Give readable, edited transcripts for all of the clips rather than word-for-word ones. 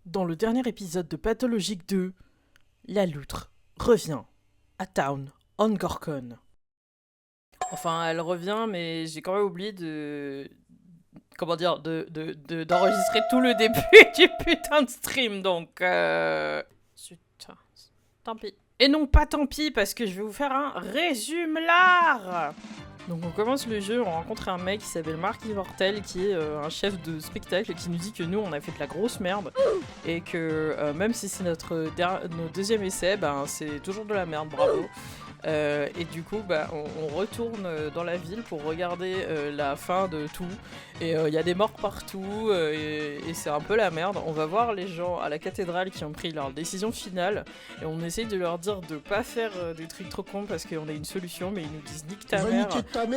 Dans le dernier épisode de Pathologique 2, la loutre revient à Town on Gorkon. Enfin, elle revient, mais j'ai quand même oublié de... Comment dire, d'enregistrer tout le début du putain de stream, donc... Putain, tant pis. Et non, pas tant pis, parce que je vais vous faire un résumé-lard. Donc on commence le jeu, on rencontre un mec qui s'appelle Mark Immortel, qui est un chef de spectacle, qui nous dit que nous on a fait de la grosse merde, et que même si c'est notre deuxième essai, ben c'est toujours de la merde, bravo. Et du coup, bah, on retourne dans la ville pour regarder la fin de tout. Et il y a des morts partout, et c'est un peu la merde. On va voir les gens à la cathédrale qui ont pris leur décision finale. Et on essaye de leur dire de pas faire des trucs trop cons parce qu'on a une solution, mais ils nous disent nique ta mère,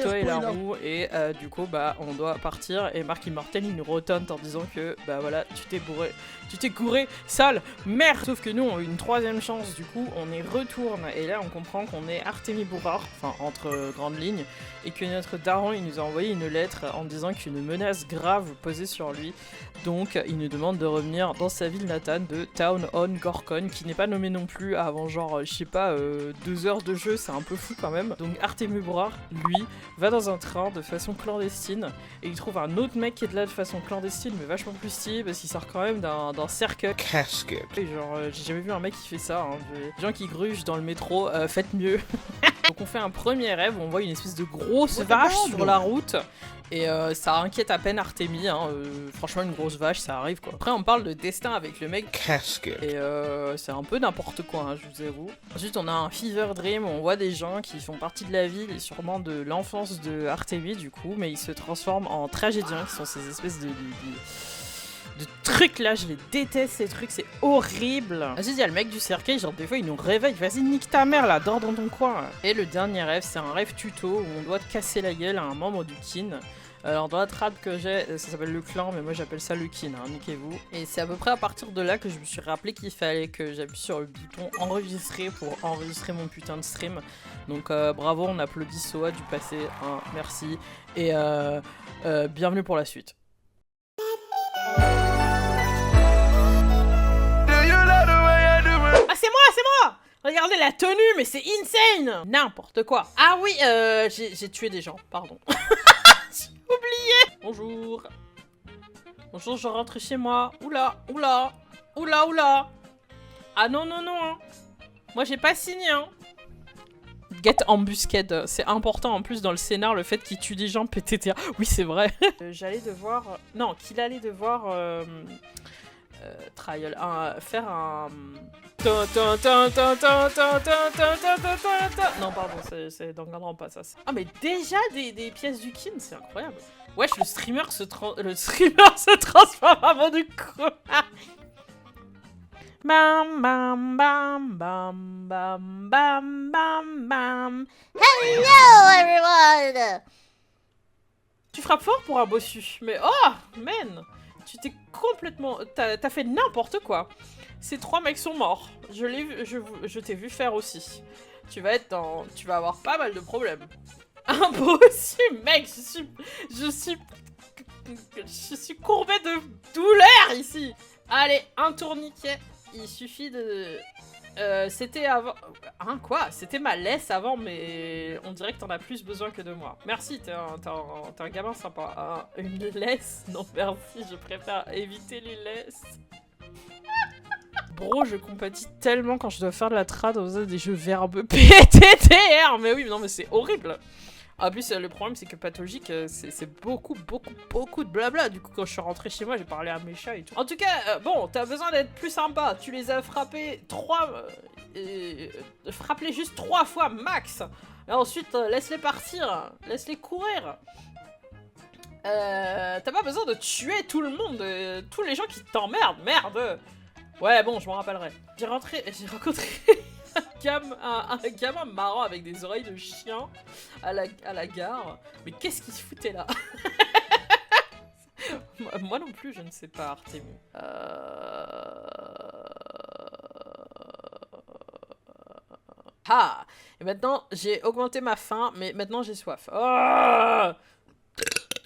toi et la roue. Et du coup, bah, on doit partir. Et Mark Immortel, il nous retonne en disant que, bah voilà, tu t'es bourré. Tu t'es gouré, sale merde. Sauf que nous, on a eu une troisième chance, du coup, on y retourne. Et là, on comprend qu'on est Artemis Bourard, enfin, entre grandes lignes, et que notre daron, il nous a envoyé une lettre en disant qu'une menace grave posait sur lui. Donc, il nous demande de revenir dans sa ville natale de Town on Gorkon, qui n'est pas nommée non plus avant, genre, je sais pas, 2 heures de jeu, c'est un peu fou quand même. Donc, Artemis Bourard, lui, va dans un train de façon clandestine, et il trouve un autre mec qui est de là de façon clandestine, mais vachement plus stylé, parce qu'il sort quand même d'un cercle. Casket. Genre, j'ai jamais vu un mec qui fait ça. Hein. Les gens qui grugent dans le métro, faites mieux. Donc on fait un premier rêve où on voit une espèce de grosse vache sur la route. Et ça inquiète à peine Artemis, hein. Franchement une grosse vache, ça arrive quoi. Après on parle de destin avec le mec. Casket. Et c'est un peu n'importe quoi, hein, je vous avoue. Ensuite on a un fever dream où on voit des gens qui font partie de la ville et sûrement de l'enfance de Artemis du coup. Mais ils se transforment en tragédiens qui sont ces espèces de trucs là, je les déteste ces trucs, c'est horrible. Ensuite, il y a le mec du cercueil, genre des fois il nous réveille, vas-y nique ta mère là, dors dans ton coin. Et le dernier rêve, c'est un rêve tuto où on doit casser la gueule à un membre du kin. Alors dans la trad que j'ai, ça s'appelle le clan, mais moi j'appelle ça le kin, hein, niquez-vous. Et c'est à peu près à partir de là que je me suis rappelé qu'il fallait que j'appuie sur le bouton enregistrer pour enregistrer mon putain de stream. Donc bravo, on applaudit Soa du passé, hein, merci. Et bienvenue pour la suite. C'est moi! Regardez la tenue, mais c'est insane! N'importe quoi. Ah oui, j'ai tué des gens, pardon. J'ai oublié! Bonjour. Bonjour, je rentre chez moi. Oula, oula, oula, oula. Ah non, non, non. Hein. Moi, j'ai pas signé, hein. Get embuscade, c'est important en plus dans le scénar, le fait qu'il tue des gens PTTA. Oui, c'est vrai. J'allais devoir... Non, qu'il allait devoir... trial, faire un... Non, pardon, c'est dans Gandrampa, ça. Ah, mais déjà des pièces du kin, c'est incroyable. Wesh, le streamer se transforme avant du coup. Bam bam bam bam bam bam bam bam. Hello everyone! Tu frappes fort pour un bossu, mais oh, man! Tu t'es complètement... T'as fait n'importe quoi. Ces 3 mecs sont morts. Je t'ai vu faire aussi. Tu vas avoir pas mal de problèmes. Un bossu, mec, je suis courbée de douleur ici. Allez, un tourniquet. Il suffit de... c'était avant... Hein, quoi? C'était ma laisse avant, mais on dirait que t'en as plus besoin que de moi. Merci, t'es un gamin sympa. Une laisse? Non, merci, je préfère éviter les laisses. Bro, je compatis tellement quand je dois faire de la trad dans des jeux verbeux PTTR. Mais oui, non, mais c'est horrible. En plus, le problème, c'est que Pathologique, c'est beaucoup de blabla. Du coup, quand je suis rentrée chez moi, j'ai parlé à mes chats et tout. En tout cas, bon, t'as besoin d'être plus sympa. Tu les as frappés 3... frappe-les juste 3 fois max. Et ensuite, laisse-les partir. Laisse-les courir. T'as pas besoin de tuer tout le monde. Tous les gens qui t'emmerdent. Merde. Ouais, bon, je m'en rappellerai. J'ai rencontré... un gamin marrant avec des oreilles de chien à la gare. Mais qu'est-ce qu'il se foutait là? Moi non plus, je ne sais pas, Artemis. Ah! Et maintenant, j'ai augmenté ma faim, mais maintenant j'ai soif. Oh,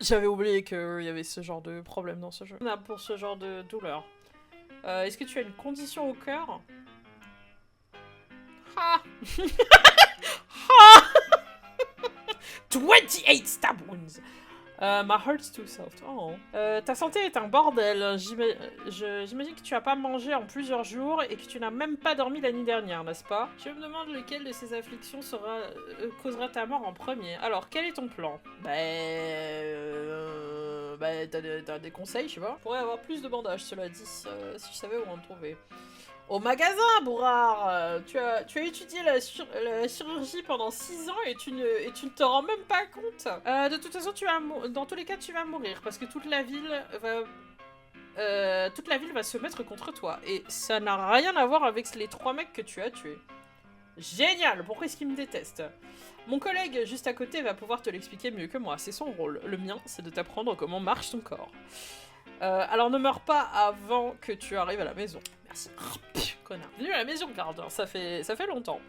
j'avais oublié qu'il y avait ce genre de problème dans ce jeu. Pour ce genre de douleur. Est-ce que tu as une condition au cœur? Ah. Ah. 28 stab wounds. My heart's too soft. Oh. Ta santé est un bordel. J'imagine que tu as pas mangé en plusieurs jours et que tu n'as même pas dormi la nuit dernière, n'est-ce pas? Je me demande lequel de ces afflictions causera ta mort en premier. Alors, quel est ton plan? T'as des conseils, je sais pas. Je pourrais avoir plus de bandages, cela dit, si je savais où en trouver. Au magasin, Bourrard, tu as étudié la chirurgie pendant 6 ans et tu ne te rends même pas compte. De toute façon, dans tous les cas, tu vas mourir parce que toute la ville va se mettre contre toi. Et ça n'a rien à voir avec les 3 mecs que tu as tués. Génial, pourquoi est-ce qu'il me déteste? Mon collègue juste à côté va pouvoir te l'expliquer mieux que moi, c'est son rôle. Le mien, c'est de t'apprendre comment marche ton corps. Alors ne meurs pas avant que tu arrives à la maison. Merci. Connard. Bienvenue à la maison, gardien. Ça fait longtemps.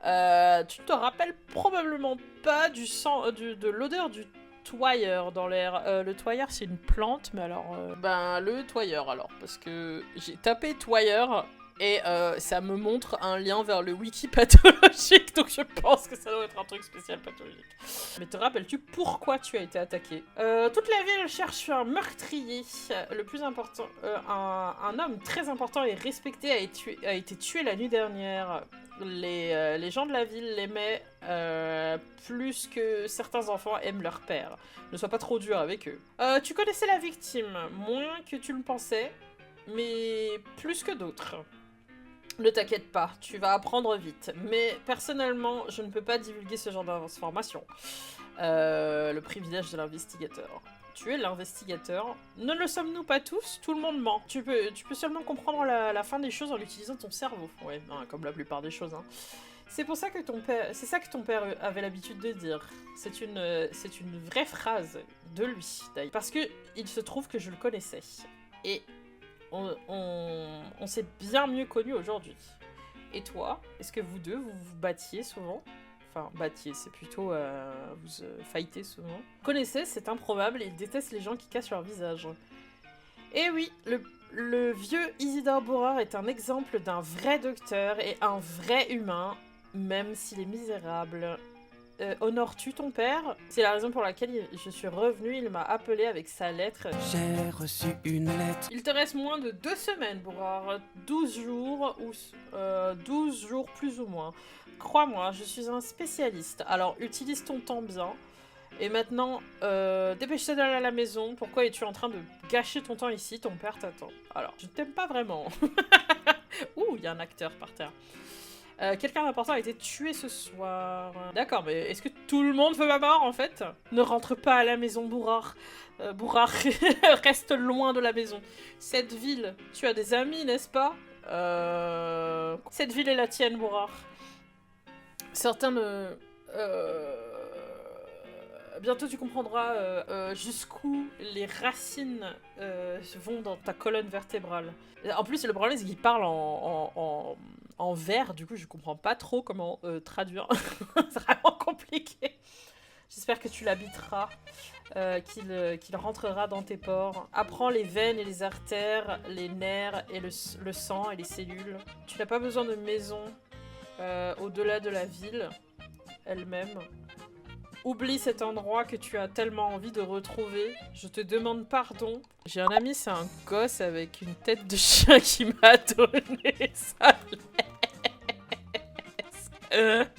Tu te rappelles probablement pas de l'odeur du toyeur dans l'air. Le toyeur, c'est une plante, mais alors... le toyeur, alors. Parce que j'ai tapé toyeur... Et ça me montre un lien vers le wiki pathologique, donc je pense que ça doit être un truc spécial pathologique. Mais te rappelles-tu pourquoi tu as été attaqué? Toute la ville cherche un meurtrier. Le plus important, un homme très important et respecté a été tué la nuit dernière. Les gens de la ville l'aimaient plus que certains enfants aiment leur père. Ne sois pas trop dur avec eux. Tu connaissais la victime, moins que tu le pensais, mais plus que d'autres. Ne t'inquiète pas, tu vas apprendre vite. Mais personnellement, je ne peux pas divulguer ce genre d'informations. Le privilège de l'investigateur. Tu es l'investigateur. Ne le sommes-nous pas tous? Tout le monde ment. Tu peux seulement comprendre la fin des choses en utilisant ton cerveau. Ouais, non, comme la plupart des choses. Hein. C'est ça que ton père avait l'habitude de dire. C'est une vraie phrase de lui, d'ailleurs. Parce que il se trouve que je le connaissais. Et on s'est bien mieux connus aujourd'hui. Et toi, est-ce que vous deux, vous vous battiez souvent? Enfin, battiez, c'est plutôt vous fightez souvent. Connaissez, c'est improbable et il déteste les gens qui cachent leur visage. Et oui, le vieux Isidore Bourrard est un exemple d'un vrai docteur et un vrai humain, même s'il est misérable. Honores-tu ton père? C'est la raison pour laquelle je suis revenue, il m'a appelé avec sa lettre. J'ai reçu une lettre. Il te reste moins de 2 semaines, Bourrard. 12 jours, ou 12 jours plus ou moins. Crois-moi, je suis un spécialiste. Alors, utilise ton temps bien. Et maintenant, dépêche-toi d'aller à la maison. Pourquoi es-tu en train de gâcher ton temps ici? Ton père t'attend. Alors, je ne t'aime pas vraiment. Ouh, il y a un acteur par terre. Quelqu'un d'important a été tué ce soir. D'accord, mais est-ce que tout le monde veut ma mort, en fait? Ne rentre pas à la maison, Bourrard. Bourrard, reste loin de la maison. Cette ville, tu as des amis, n'est-ce pas? Cette ville est la tienne, Bourrard. Certains ne... Bientôt tu comprendras jusqu'où les racines vont dans ta colonne vertébrale. En plus, le problème, c'est qu'il parle en vers, du coup, je comprends pas trop comment traduire. C'est vraiment compliqué. J'espère que tu l'habiteras, qu'il rentrera dans tes pores. Apprends les veines et les artères, les nerfs et le sang et les cellules. Tu n'as pas besoin de maison au-delà de la ville elle-même. Oublie cet endroit que tu as tellement envie de retrouver. Je te demande pardon. J'ai un ami, c'est un gosse avec une tête de chien qui m'a donné sa laisse.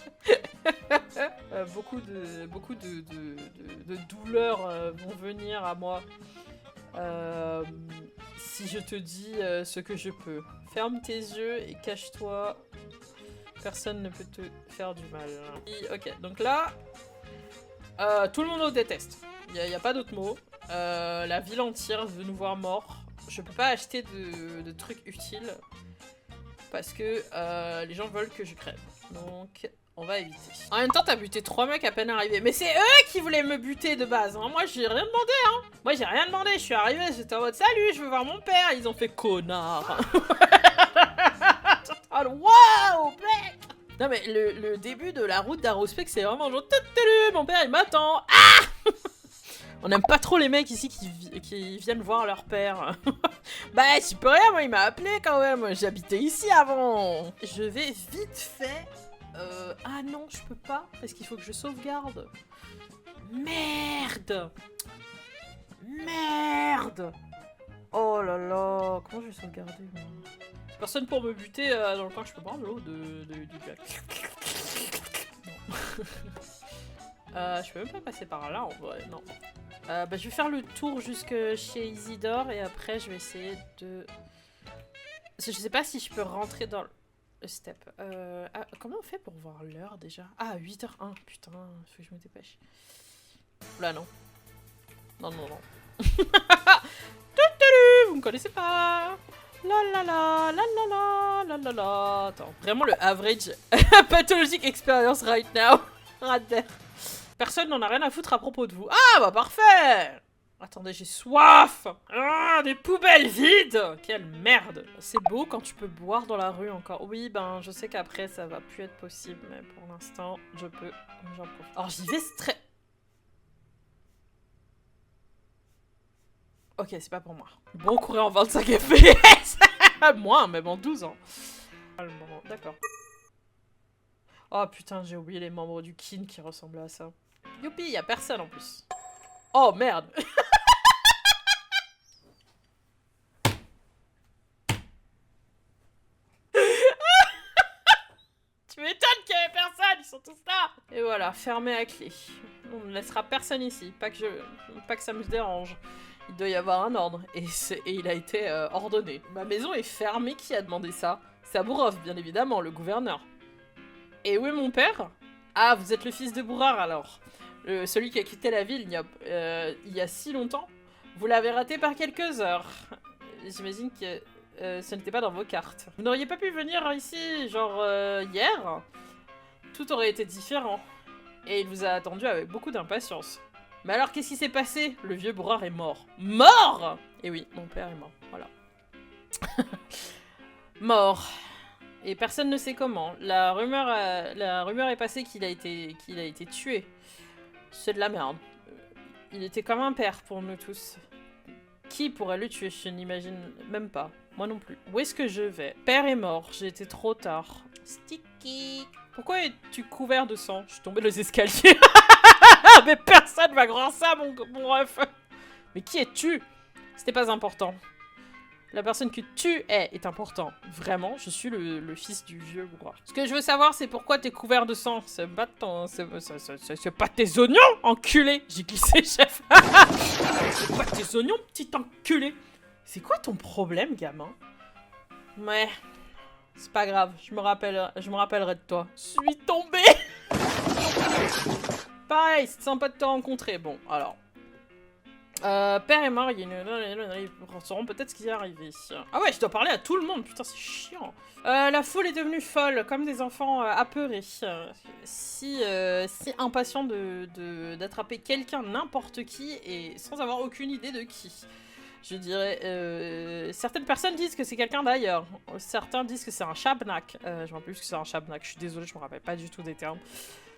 Beaucoup de douleurs vont venir à moi si je te dis ce que je peux. Ferme tes yeux et cache-toi. Personne ne peut te faire du mal. Ok, donc là... tout le monde nous déteste. Il n'y a pas d'autre mot. La ville entière veut nous voir morts. Je peux pas acheter de trucs utiles. Parce que les gens veulent que je crève. Donc, on va éviter. En même temps, t'as buté 3 mecs à peine arrivés. Mais c'est eux qui voulaient me buter de base. Hein. Moi, j'ai rien demandé. Hein. Moi, j'ai rien demandé. Je suis arrivée, j'étais en mode salut, je veux voir mon père. Ils ont fait connard. Oh, wow, mec. Non mais le début de la route d'Arospec, c'est vraiment genre... Mon père, il m'attend. Ah. On n'aime pas trop les mecs ici qui viennent voir leur père. Bah, tu peux rien, moi, il m'a appelé quand même. J'habitais ici avant. Je vais vite fait... Ah non, je peux pas, parce qu'il faut que je sauvegarde. Merde! Merde! Oh là là, comment je vais sauvegarder, moi? Personne pour me buter dans le coin, je peux boire de l'eau du lac. Non. Je peux même pas passer par là en vrai, non. Bah, je vais faire le tour jusque chez Isidore et après je vais essayer de... Je sais pas si je peux rentrer dans le step. Ah, comment on fait pour voir l'heure déjà? Ah, 8h01, putain, faut que je me dépêche. Là, non. Non, non, non. Vous me connaissez pas. La la la, la la la, la la la. Attends, vraiment le average pathologic experience right now. Radder. Personne n'en a rien à foutre à propos de vous. Ah bah parfait. Attendez, j'ai soif. Ah, des poubelles vides. Quelle merde. C'est beau quand tu peux boire dans la rue encore. Oui, ben je sais qu'après ça va plus être possible, mais pour l'instant, je peux. J'en profite. Alors j'y vais très... Ok, c'est pas pour moi. Bon, courir en 25 FPS. Moins, même en 12 ans. D'accord. Oh putain, j'ai oublié les membres du kin qui ressemblaient à ça. Youpi, y a personne en plus. Oh merde. Tu m'étonnes qu'il y avait personne, ils sont tous là. Et voilà, fermé à clé. On ne laissera personne ici, pas que ça me dérange. Il doit y avoir un ordre, et il a été ordonné. Ma maison est fermée, qui a demandé ça? Sabourov, bien évidemment, le gouverneur. Et où est mon père? Ah, vous êtes le fils de Bourard, alors. Celui qui a quitté la ville il y a si longtemps. Vous l'avez raté par quelques heures. J'imagine que ce n'était pas dans vos cartes. Vous n'auriez pas pu venir ici, genre, hier? Tout aurait été différent. Et il vous a attendu avec beaucoup d'impatience. Mais alors, qu'est-ce qui s'est passé? Le vieux Bourard est mort. Mort? Et oui, mon père est mort, voilà. Mort. Et personne ne sait comment. La rumeur est passée qu'il a été tué. C'est de la merde. Il était comme un père pour nous tous. Qui pourrait le tuer? Je n'imagine même pas. Moi non plus. Où est-ce que je vais? Père est mort, j'ai été trop tard. Sticky. Pourquoi es-tu couvert de sang? Je suis tombée les escaliers. Mais personne va croire ça, mon ref. Mais qui es-tu? C'était pas important. La personne que tu es est important. Vraiment, je suis le fils du vieux Bourard. Ce que je veux savoir, c'est pourquoi t'es couvert de sang. C'est pas tes oignons, enculé. J'ai glissé, chef. C'est pas tes oignons, petit enculé. C'est quoi ton problème, gamin? Ouais, c'est pas grave. Je me rappellerai de toi. Je suis tombée. Pareil, c'est sympa de te rencontrer. Bon, alors... père est mort, ils sauront peut-être ce qui est arrivé. Ah ouais, je dois parler à tout le monde, putain, c'est chiant. La foule est devenue folle, comme des enfants apeurés. Si impatient d'attraper quelqu'un, n'importe qui, et sans avoir aucune idée de qui. Je dirais... certaines personnes disent que c'est quelqu'un d'ailleurs. Certains disent que c'est un chabnak. Je me rappelle plus que c'est un chabnak, je suis désolée, je me rappelle pas du tout des termes.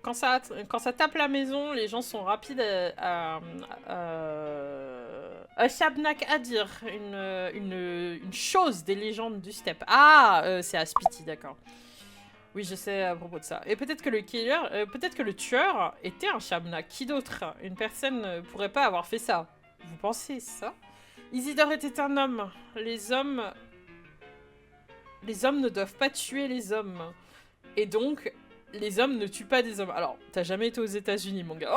Quand ça tape la maison, les gens sont rapides à Shabnak à dire une chose des légendes du steppe. Ah, c'est Aspiti, d'accord. Oui, je sais à propos de ça. Et peut-être que le tueur était un Shabnak. Qui d'autre? Une personne ne pourrait pas avoir fait ça. Vous pensez ça? Isidore était un homme. Les hommes ne doivent pas tuer les hommes. Et donc... les hommes ne tuent pas des hommes. Alors, t'as jamais été aux États-Unis, mon gars.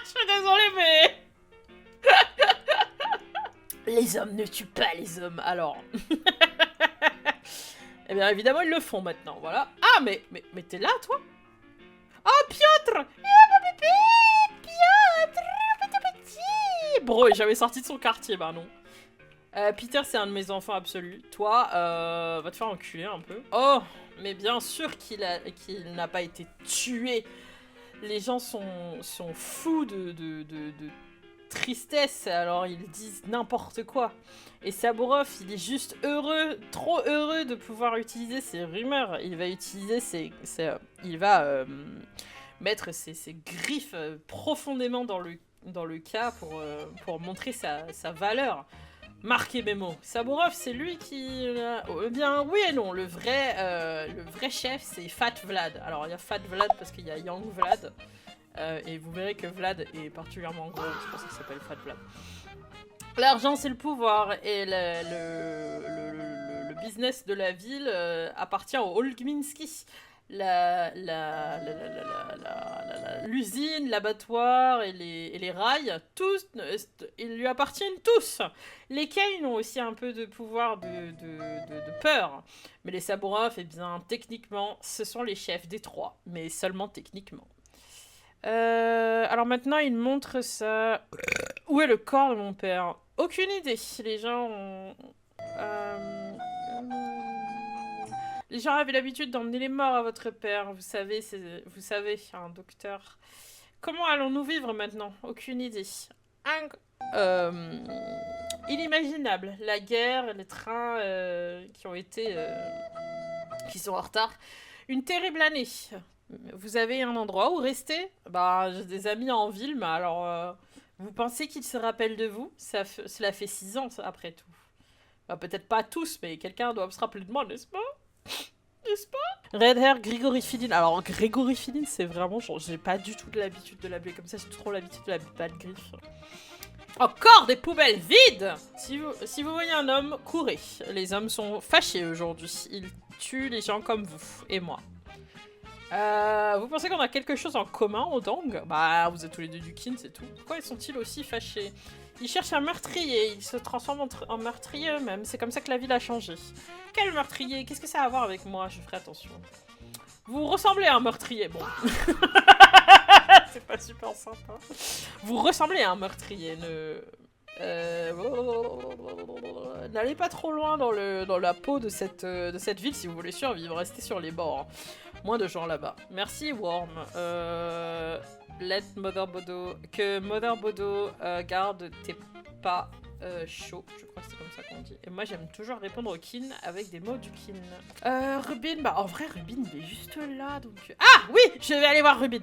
Je suis désolée, mais... les hommes ne tuent pas les hommes, alors... Eh bien, évidemment, ils le font maintenant, voilà. Ah, mais t'es là, toi? Oh, Piotr! Piotr! Petit! Bro, il est jamais sorti de son quartier, bah non. Peter, c'est un de mes enfants absolus. Toi, va te faire enculer un peu. Oh, mais bien sûr qu'il n'a pas été tué. Les gens sont fous de tristesse, alors ils disent n'importe quoi. Et Sabourov, il est juste heureux, trop heureux de pouvoir utiliser ses rumeurs. Il va utiliser il va mettre ses griffes profondément dans le dans le cas pour montrer sa valeur. Marquez mes mots. Saburov, c'est lui qui... Eh bien, oui et non. Le vrai chef, c'est Fat Vlad. Alors, il y a Fat Vlad parce qu'il y a Young Vlad. Et vous verrez que Vlad est particulièrement gros. C'est pour ça qu'il s'appelle Fat Vlad. L'argent, c'est le pouvoir. Et le business de la ville appartient au Olgminski. L'usine, l'abattoir et les rails, tous, ils lui appartiennent tous. Les Kane ont aussi un peu de pouvoir de peur. Mais les Saburov, eh bien, techniquement, ce sont les chefs des trois. Mais seulement techniquement. Alors maintenant, il montre ça... Où est le corps de mon père? Aucune idée. Les gens ont... Les gens avaient l'habitude d'emmener les morts à votre père. Vous savez, un docteur. Comment allons-nous vivre maintenant? Aucune idée. Inimaginable. La guerre, les trains qui sont en retard. Une terrible année. Vous avez un endroit où rester? Bah, j'ai des amis en ville, mais alors... vous pensez qu'ils se rappellent de vous? Cela fait 6 ans, après tout. Bah, peut-être pas tous, mais quelqu'un doit se rappeler de moi, n'est-ce pas? N'est-ce pas? Red Hair, Grigory Fidin. Alors, Grigory Fidin, c'est vraiment... j'ai pas du tout l'habitude de l'appeler comme ça, j'ai trop l'habitude de la bad griffe. Encore des poubelles vides! Si vous voyez un homme, courez. Les hommes sont fâchés aujourd'hui. Ils tuent les gens comme vous et moi. Vous pensez qu'on a quelque chose en commun, Odang? Bah, vous êtes tous les deux du kin, c'est tout. Pourquoi sont-ils aussi fâchés? Ils cherchent un meurtrier, ils se transforment en meurtriers eux-mêmes. C'est comme ça que la ville a changé. Quel meurtrier? Qu'est-ce que ça a à voir avec moi? Je ferai attention. Vous ressemblez à un meurtrier, bon. C'est pas super sympa. Vous ressemblez à un meurtrier, n'allez pas trop loin dans la peau de cette ville si vous voulez survivre. Restez sur les bords. Moins de gens là-bas. Merci, Worm. Let Mother Bodo... Que Mother Bodo garde tes pas chauds. Je crois que c'est comme ça qu'on dit. Et moi, j'aime toujours répondre au kin avec des mots du kin. Rubin, bah en vrai, Rubin, il est juste là, donc... Ah oui, je vais aller voir Rubin.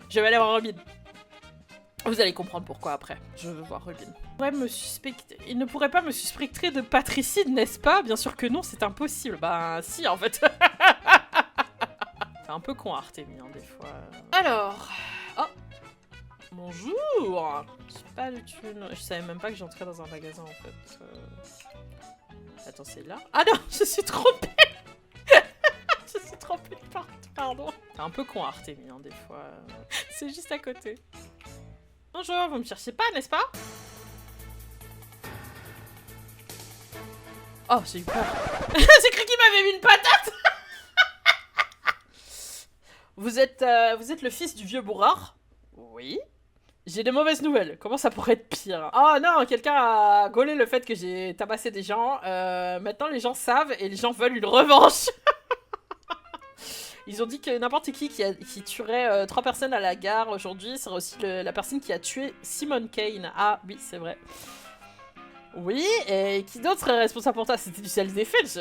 Vous allez comprendre pourquoi après. Je veux voir Rubin. Il ne pourrait pas me suspecter de patricide, n'est-ce pas? Bien sûr que non, c'est impossible. Bah si, en fait. C'est un peu con Artemis, hein, des fois. Alors... Oh! Bonjour! J'ai pas de thune. Je savais même pas que j'entrais dans un magasin, en fait. Attends, c'est là? Ah non! Je suis trompée! Je suis trompée de partout, pardon. C'est un peu con Artemis, hein, des fois. C'est juste à côté. Bonjour, vous me cherchez pas, n'est-ce pas? Oh, j'ai eu peur. J'ai cru qu'il m'avait mis une patate. Vous êtes le fils du vieux bourrard? Oui. J'ai des mauvaises nouvelles. Comment ça pourrait être pire? Oh non, quelqu'un a gaulé le fait que j'ai tabassé des gens. Maintenant, les gens savent et les gens veulent une revanche. Ils ont dit que n'importe qui tuerait 3 personnes à la gare aujourd'hui serait aussi la personne qui a tué Simon Kane. Ah oui, c'est vrai. Oui, et qui d'autre serait responsable pour toi? C'était du self-defense.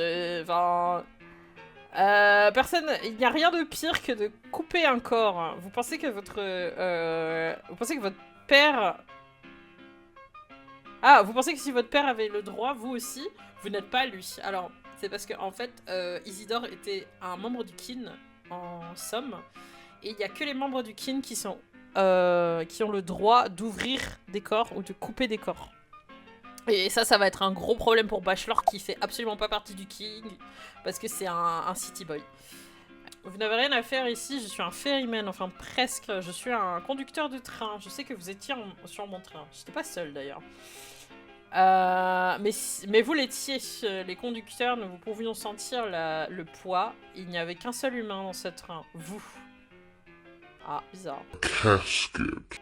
Personne... Il n'y a rien de pire que de couper un corps. Vous pensez que votre père... Ah, vous pensez que si votre père avait le droit, vous aussi, vous n'êtes pas lui. Alors, c'est parce que en fait, Isidore était un membre du kin, en somme, et il n'y a que les membres du kin qui ont le droit d'ouvrir des corps ou de couper des corps. Et ça va être un gros problème pour Bachelor qui fait absolument pas partie du king, parce que c'est un city boy. Vous n'avez rien à faire ici, je suis un ferryman, enfin presque, je suis un conducteur de train. Je sais que vous étiez sur mon train, j'étais pas seule d'ailleurs. Mais vous l'étiez, les conducteurs, nous pouvions sentir le poids. Il n'y avait qu'un seul humain dans ce train, vous. Ah, bizarre.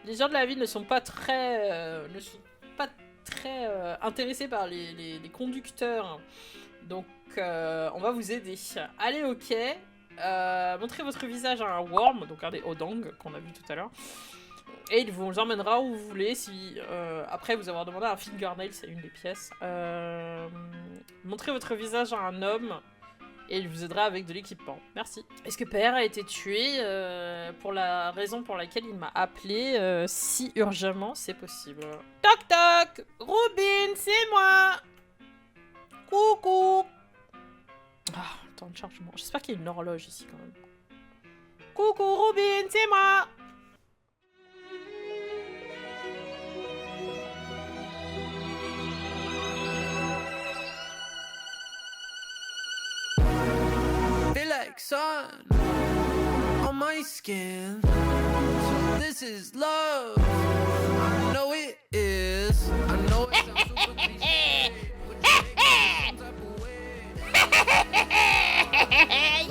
Les gens de la ville ne sont pas très... intéressés par les conducteurs. Donc, on va vous aider. Allez au quai. Montrez votre visage à un worm, donc un des Odang qu'on a vu tout à l'heure. Et il vous emmènera où vous voulez, si après vous avoir demandé un fingernail, c'est une des pièces. Montrez votre visage à un homme, et il vous aidera avec de l'équipement. Merci. Est-ce que PR a été tué pour la raison pour laquelle il m'a appelé si urgemment c'est possible? Toc toc! Robin, c'est moi! Coucou! Ah, temps de chargement. J'espère qu'il y a une horloge ici quand même. Coucou Robin, c'est moi! Feel like sun on my skin. So this is love. I know it is. I know it sounds super cliché, but you make me feel some type of way.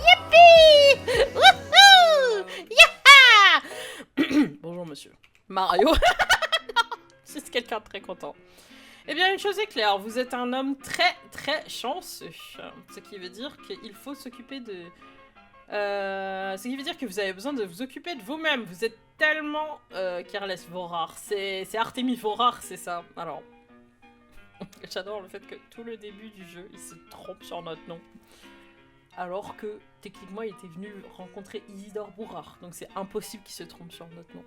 Yippee! Wouhou! Yaha! Bonjour monsieur. Mario. C'est quelqu'un de très content. Eh bien, une chose est claire, vous êtes un homme très très chanceux. Ce qui veut dire qu'il faut s'occuper de... ce qui veut dire que vous avez besoin de vous occuper de vous-même. Vous êtes tellement careless Vorar. C'est Artemis Vorar, c'est ça. Alors, j'adore le fait que tout le début du jeu, il se trompe sur notre nom. Alors que, techniquement, il était venu rencontrer Isidore Bourard. Donc c'est impossible qu'il se trompe sur notre nom.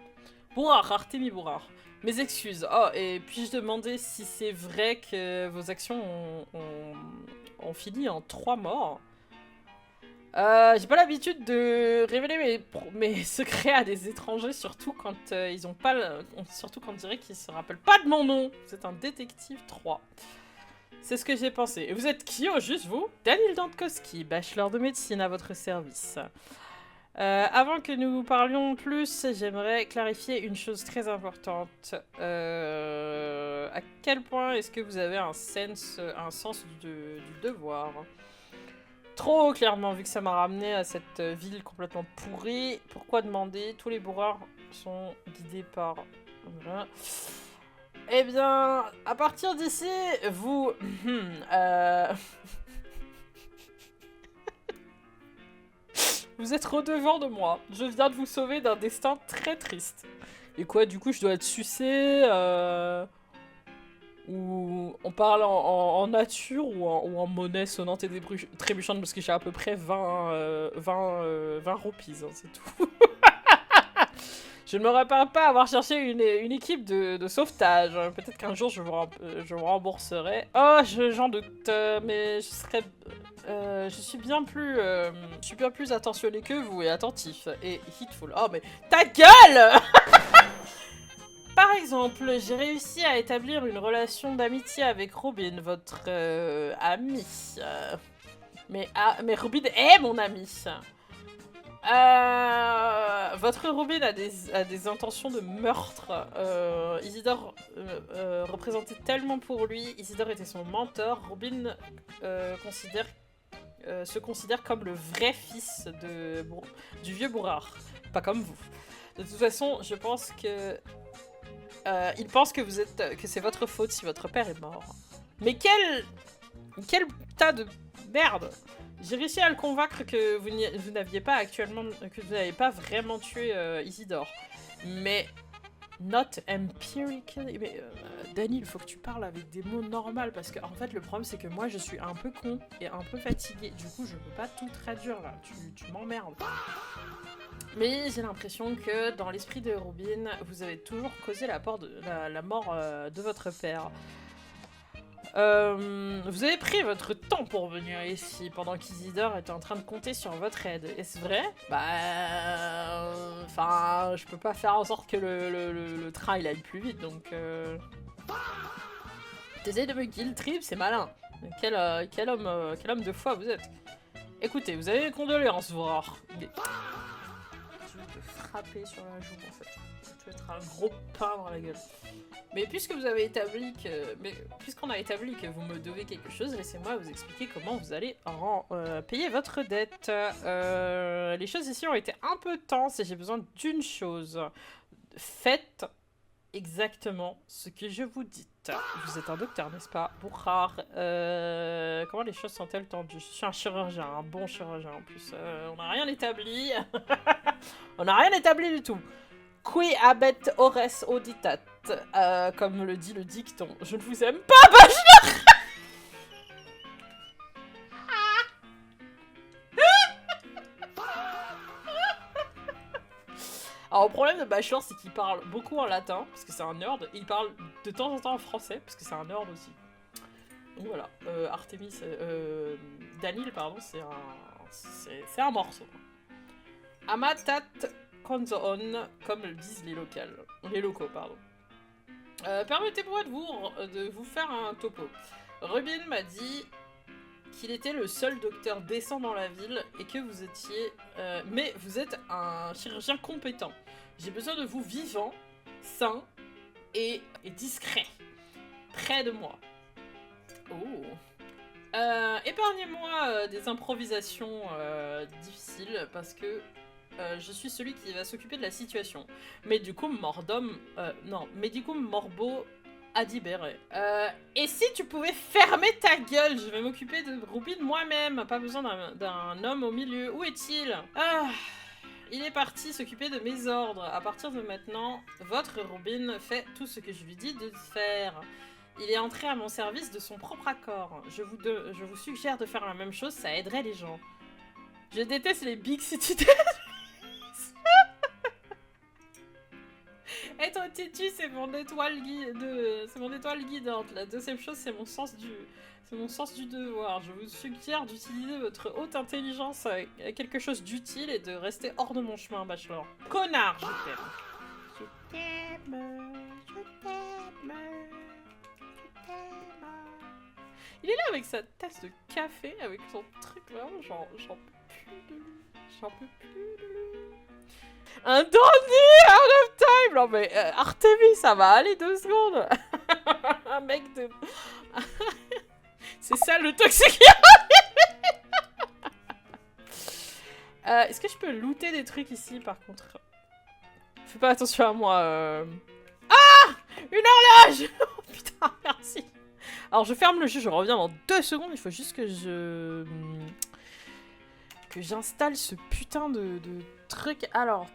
Bourard, Artemis Bourard. Mes excuses. Oh, et puis-je demander si c'est vrai que vos actions ont fini en 3 morts? J'ai pas l'habitude de révéler mes secrets à des étrangers, surtout quand ils ont pas surtout quand on dirait qu'ils se rappellent pas de mon nom. C'est un détective 3. C'est ce que j'ai pensé. Et vous êtes qui au juste, vous? Daniel Dantkowski, bachelor de médecine à votre service. Avant que nous parlions plus, j'aimerais clarifier une chose très importante. À quel point est-ce que vous avez un sens du devoir? Trop clairement, vu que ça m'a ramené à cette ville complètement pourrie. Pourquoi demander? Tous les bourrards sont guidés par... Voilà. Eh bien, à partir d'ici, vous... Vous êtes redevant de moi. Je viens de vous sauver d'un destin très triste. Et quoi, du coup, je dois être sucé ou on parle en nature ou en monnaie sonnante et trébuchante parce que j'ai à peu près 20 roupies, hein, c'est tout. Je ne me repars pas avoir cherché une équipe de sauvetage. Peut-être qu'un jour je vous rembourserai. Oh, j'en doute, mais je suis bien plus attentionné que vous et attentif et hitful. Oh mais ta gueule! Par exemple, j'ai réussi à établir une relation d'amitié avec Robin, votre ami. Mais Robin est mon ami. Votre Robin a des intentions de meurtre. Isidore représentait tellement pour lui. Isidore était son mentor. Robin se considère comme le vrai fils du vieux Bourard. Pas comme vous. De toute façon, je pense que... il pense que c'est votre faute si votre père est mort. Mais quel tas de merde! J'ai réussi à le convaincre que vous n'aviez pas vraiment tué Isidore. Mais not empirically. Mais Dani, il faut que tu parles avec des mots normaux parce que en fait le problème c'est que moi je suis un peu con et un peu fatigué. Du coup je peux pas tout traduire là. Tu m'emmerdes. Mais j'ai l'impression que dans l'esprit de Robin, vous avez toujours causé la mort de votre père. Vous avez pris votre temps pour venir ici pendant qu'Isidore était en train de compter sur votre aide. Est-ce vrai? Bah... Enfin, je peux pas faire en sorte que le train il aille plus vite, donc... T'essayes de me guilt trip, c'est malin. Quel homme de foi vous êtes. Écoutez, vous avez mes condoléances, Vorar. Mais... Je vais te frapper sur la joue, en fait. Tu vas être un gros pain dans la gueule. Mais puisqu'on a établi que vous me devez quelque chose, laissez-moi vous expliquer comment vous allez payer votre dette. Les choses ici ont été un peu tenses et j'ai besoin d'une chose. Faites exactement ce que je vous dis. Vous êtes un docteur, n'est-ce pas? Bourard. Comment les choses sont-elles tendues? Je suis un chirurgien, un bon chirurgien en plus. On n'a rien établi. On n'a rien établi du tout. Qui habet ores auditat, comme le dit le dicton. Je ne vous aime pas, bachelor. Alors, le problème de Bachelor, c'est qu'il parle beaucoup en latin, parce que c'est un nerd, et il parle de temps en temps en français, parce que c'est un nerd aussi. Donc voilà, Artemis, Danil, pardon, c'est un morceau. Amatat Konzoon, comme le disent les locaux, pardon. Permettez-moi de vous faire un topo. Rubin m'a dit qu'il était le seul docteur décent dans la ville et que vous étiez... mais vous êtes un chirurgien compétent. J'ai besoin de vous vivant, sain et discret. Près de moi. Oh. Épargnez-moi des improvisations difficiles parce que je suis celui qui va s'occuper de la situation. Medicum morbo adibere. Et si tu pouvais fermer ta gueule, je vais m'occuper de Rubin moi-même. Pas besoin d'un homme au milieu. Où est-il? Il est parti s'occuper de mes ordres. À partir de maintenant, votre Rubin fait tout ce que je lui dis de faire. Il est entré à mon service de son propre accord. Je vous suggère de faire la même chose, ça aiderait les gens. Je déteste les Big City. Être têtu, c'est mon étoile guidante. La deuxième chose, c'est mon sens du devoir. Je vous suggère d'utiliser votre haute intelligence à quelque chose d'utile et de rester hors de mon chemin, Bachelor. Connard, je t'aime. Je t'aime. Il est là avec sa tasse de café, avec son truc là, j'en peux plus de lui. Un dernier out of time. Non mais Artemis, ça va aller 2 secondes. Un mec de... C'est ça le toxique. Est-ce que je peux looter des trucs ici par contre? Fais pas attention à moi. Ah, une horloge. Oh, putain, merci. Alors je ferme le jeu, je reviens dans 2 secondes. Il faut juste que j'installe ce putain de truc. Alors,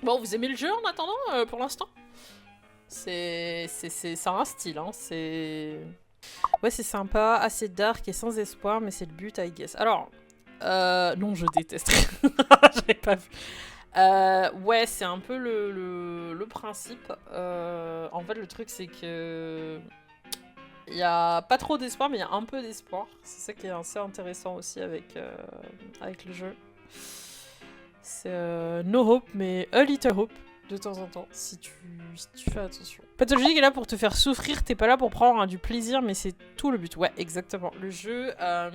bon, vous aimez le jeu en attendant, pour l'instant? Ça a un style, hein, c'est... Ouais, c'est sympa, assez dark et sans espoir, mais c'est le but, I guess. Alors, non, je déteste. J'avais pas vu. Ouais, c'est un peu le principe. En fait, le truc, c'est que... Il y a pas trop d'espoir, mais il y a un peu d'espoir. C'est ça qui est assez intéressant aussi avec le jeu. C'est no hope, mais a little hope de temps en temps, si tu fais attention. Pathologique est là pour te faire souffrir, t'es pas là pour prendre du plaisir, mais c'est tout le but. Ouais, exactement. Le jeu est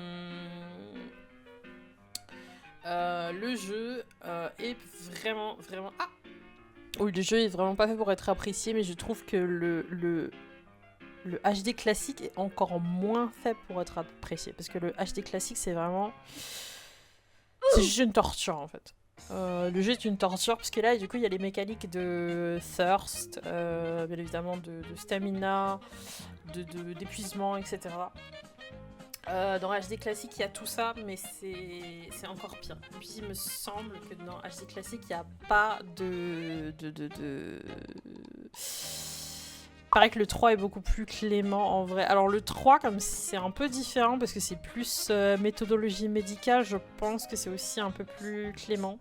vraiment... Ah! Oui, le jeu est vraiment pas fait pour être apprécié, mais je trouve que le HD classique est encore moins fait pour être apprécié. Parce que le HD classique, c'est vraiment... C'est juste une torture, en fait. Le jeu est une torture, parce que là, du coup, il y a les mécaniques de thirst, bien évidemment, de stamina, d'épuisement, etc. Dans HD classique, il y a tout ça, mais c'est encore pire. Et puis, il me semble que dans HD classique, il n'y a pas Pareil que le 3 est beaucoup plus clément en vrai. Alors le 3, comme c'est un peu différent parce que c'est plus méthodologie médicale, je pense que c'est aussi un peu plus clément.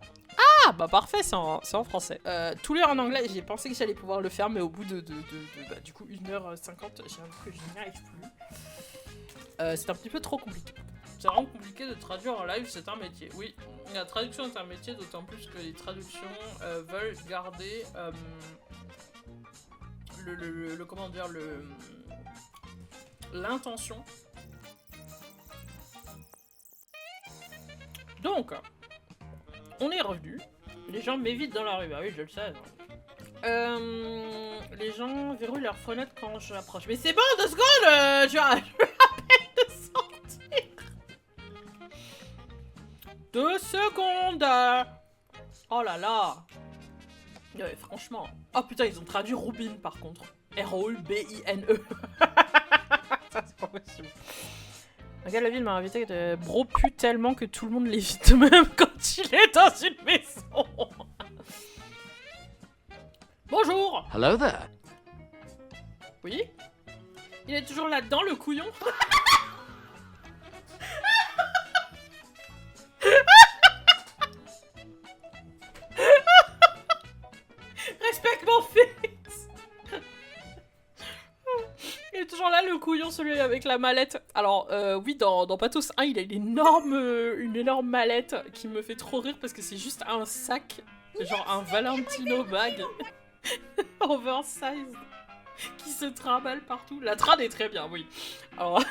Ah bah parfait, c'est en français. Tout lire en anglais, j'ai pensé que j'allais pouvoir le faire, mais au bout de du coup 1h50, j'avoue que je n'y arrive plus. C'est un petit peu trop compliqué. C'est vraiment compliqué de traduire en live, c'est un métier. Oui, la traduction est un métier, d'autant plus que les traductions veulent garder... comment dire, l'intention. Donc, on est revenu. Les gens m'évitent dans la rue. Ah oui, je le sais. Les gens verrouillent leurs fenêtres quand je m'approche. Mais c'est bon, 2 secondes. Je rappelle de sortir. 2 secondes. Oh là là. Ouais, franchement. Oh putain, ils ont traduit Rubin par contre. R-O-U-B-I-N-E. Ça, c'est pas possible. Regarde, la ville m'a invité de bro pue tellement que tout le monde l'évite même quand il est dans une maison. Bonjour. Hello there. Oui? Il est toujours là-dedans, le couillon? couillon celui avec la mallette. Alors oui, dans Pathos 1, il a une énorme mallette qui me fait trop rire parce que c'est juste un sac, genre un Valentino bag oversize qui se trimballe partout. La trad est très bien, oui. Alors...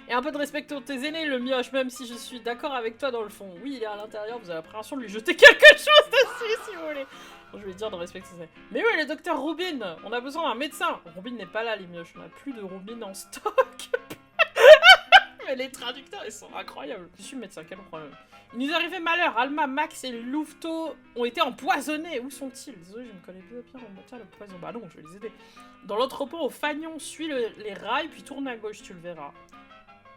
Et un peu de respect pour tes aînés, le mioche, même si je suis d'accord avec toi dans le fond. Oui, il est à l'intérieur, vous avez l'appréhension de lui jeter quelque chose dessus, si vous voulez. Bon, je vais dire de respecter ses aînés. Mais oui, le docteur Rubin, on a besoin d'un médecin. Rubin n'est pas là, les mioches, on a plus de Rubin en stock. Mais les traducteurs, ils sont incroyables. Je suis médecin, quel problème. Il nous arrivait malheur, Alma, Max et Louveteau ont été empoisonnés. Où sont-ils? Désolé, je me connais bien en matière de poison. Bah non, je vais les aider. Dans l'entrepôt au Fagnon, suis les rails, puis tourne à gauche, tu le verras.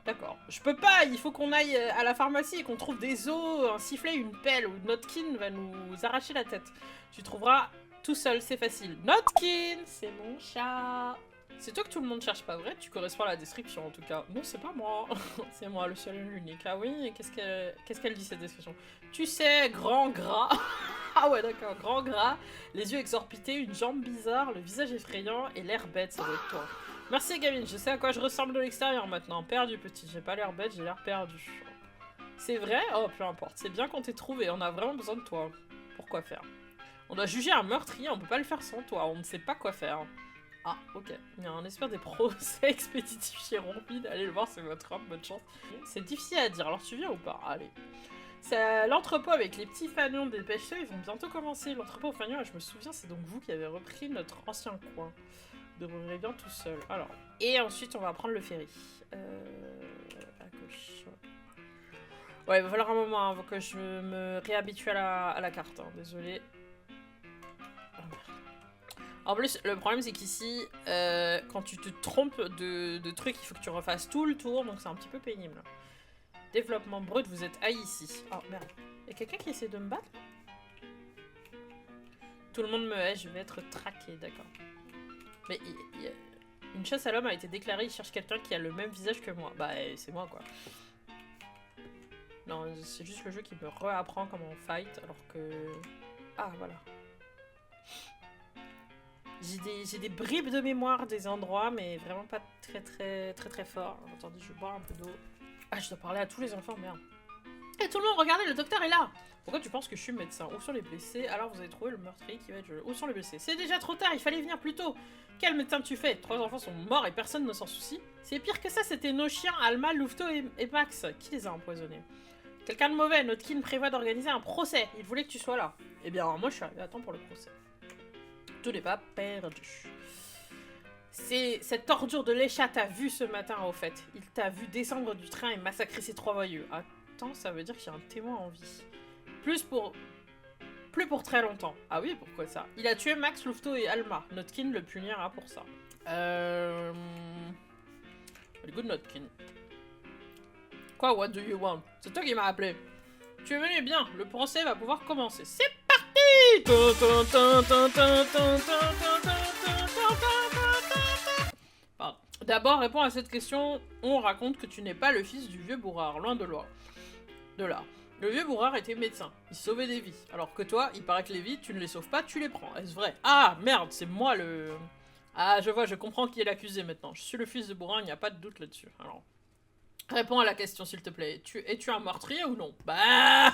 D'accord. Je peux pas, il faut qu'on aille à la pharmacie et qu'on trouve des os, un sifflet, une pelle, ou Notkin va nous arracher la tête. Tu trouveras tout seul, c'est facile. Notkin, c'est mon chat. C'est toi que tout le monde cherche, pas vrai? Tu corresponds à la description en tout cas. Non, c'est pas moi. C'est moi, le seul et l'unique. Ah oui, qu'est-ce qu'elle dit cette description? Tu sais, grand gras. Ah ouais, d'accord, grand gras, les yeux exorbités, une jambe bizarre, le visage effrayant et l'air bête, ça doit être toi. Merci Gavin, je sais à quoi je ressemble de l'extérieur maintenant. Perdu petit, j'ai pas l'air bête, j'ai l'air perdu. C'est vrai? Oh, peu importe, c'est bien qu'on t'ait trouvé, on a vraiment besoin de toi. Pourquoi faire? On doit juger un meurtrier, on peut pas le faire sans toi, on ne sait pas quoi faire. Ah, ok. Il y a un espèce des procès expéditifs chez Rompide, allez le voir, c'est votre homme, bonne chance. C'est difficile à dire, alors tu viens ou pas? Allez. C'est l'entrepôt avec les petits fanions des pêcheurs, ils vont bientôt commencer. L'entrepôt aux fanions, je me souviens, c'est donc vous qui avez repris notre ancien coin. Vous devrez bien tout seul. Alors, et ensuite on va prendre le ferry. À gauche. Ouais, il va falloir un moment avant que je me réhabitue à la carte. Hein. Désolé. En plus, le problème c'est qu'ici, quand tu te trompes de trucs, il faut que tu refasses tout le tour, donc c'est un petit peu pénible. Développement brut, vous êtes ici. Oh merde. Y'a quelqu'un qui essaie de me battre? Tout le monde me hait, je vais être traqué, d'accord. Mais une chasse à l'homme a été déclarée, il cherche quelqu'un qui a le même visage que moi. Bah, c'est moi quoi. Non, c'est juste le jeu qui me réapprend comment on fight, alors que... Ah, voilà. J'ai des bribes de mémoire des endroits, mais vraiment pas très fort. Attendez, je vais boire un peu d'eau. Ah, je dois parler à tous les enfants, merde. Et tout le monde, regardez, le docteur est là! Pourquoi tu penses que je suis médecin? Où sont les blessés? Alors vous avez trouvé le meurtrier qui va être... Où sont les blessés? C'est déjà trop tard, il fallait venir plus tôt! Quel médecin tu fais? 3 enfants sont morts et personne ne s'en soucie. C'est pire que ça, c'était nos chiens, Alma, Louveteau et Max. Qui les a empoisonnés? Quelqu'un de mauvais, Notkin prévoit d'organiser un procès. Il voulait que tu sois là. Eh bien, moi je suis arrivé à temps pour le procès. Tout n'est pas perdu. C'est cette ordure de l'échat t'a vu ce matin, au fait. Il t'a vu descendre du train et massacrer ces 3 voyous. Attends, ça veut dire qu'il y a un témoin en vie. Plus pour très longtemps. Ah oui, pourquoi ça? Il a tué Max, Louveteau et Alma. Notkin le punira pour ça. Good Notkin. Quoi, what do you want? C'est toi qui m'as appelé. Tu es venu bien, le procès va pouvoir commencer. C'est parti! D'abord, réponds à cette question. On raconte que tu n'es pas le fils du vieux bourrard, loin de là. Le vieux bourrard était médecin, il sauvait des vies. Alors que toi, il paraît que les vies, tu ne les sauves pas, tu les prends. Est-ce vrai? Ah, merde, c'est moi le... Ah, je vois, je comprends qui est l'accusé maintenant. Je suis le fils de bourrard, il n'y a pas de doute là-dessus. Alors, réponds à la question, s'il te plaît. Es-tu un meurtrier ou non? Bah...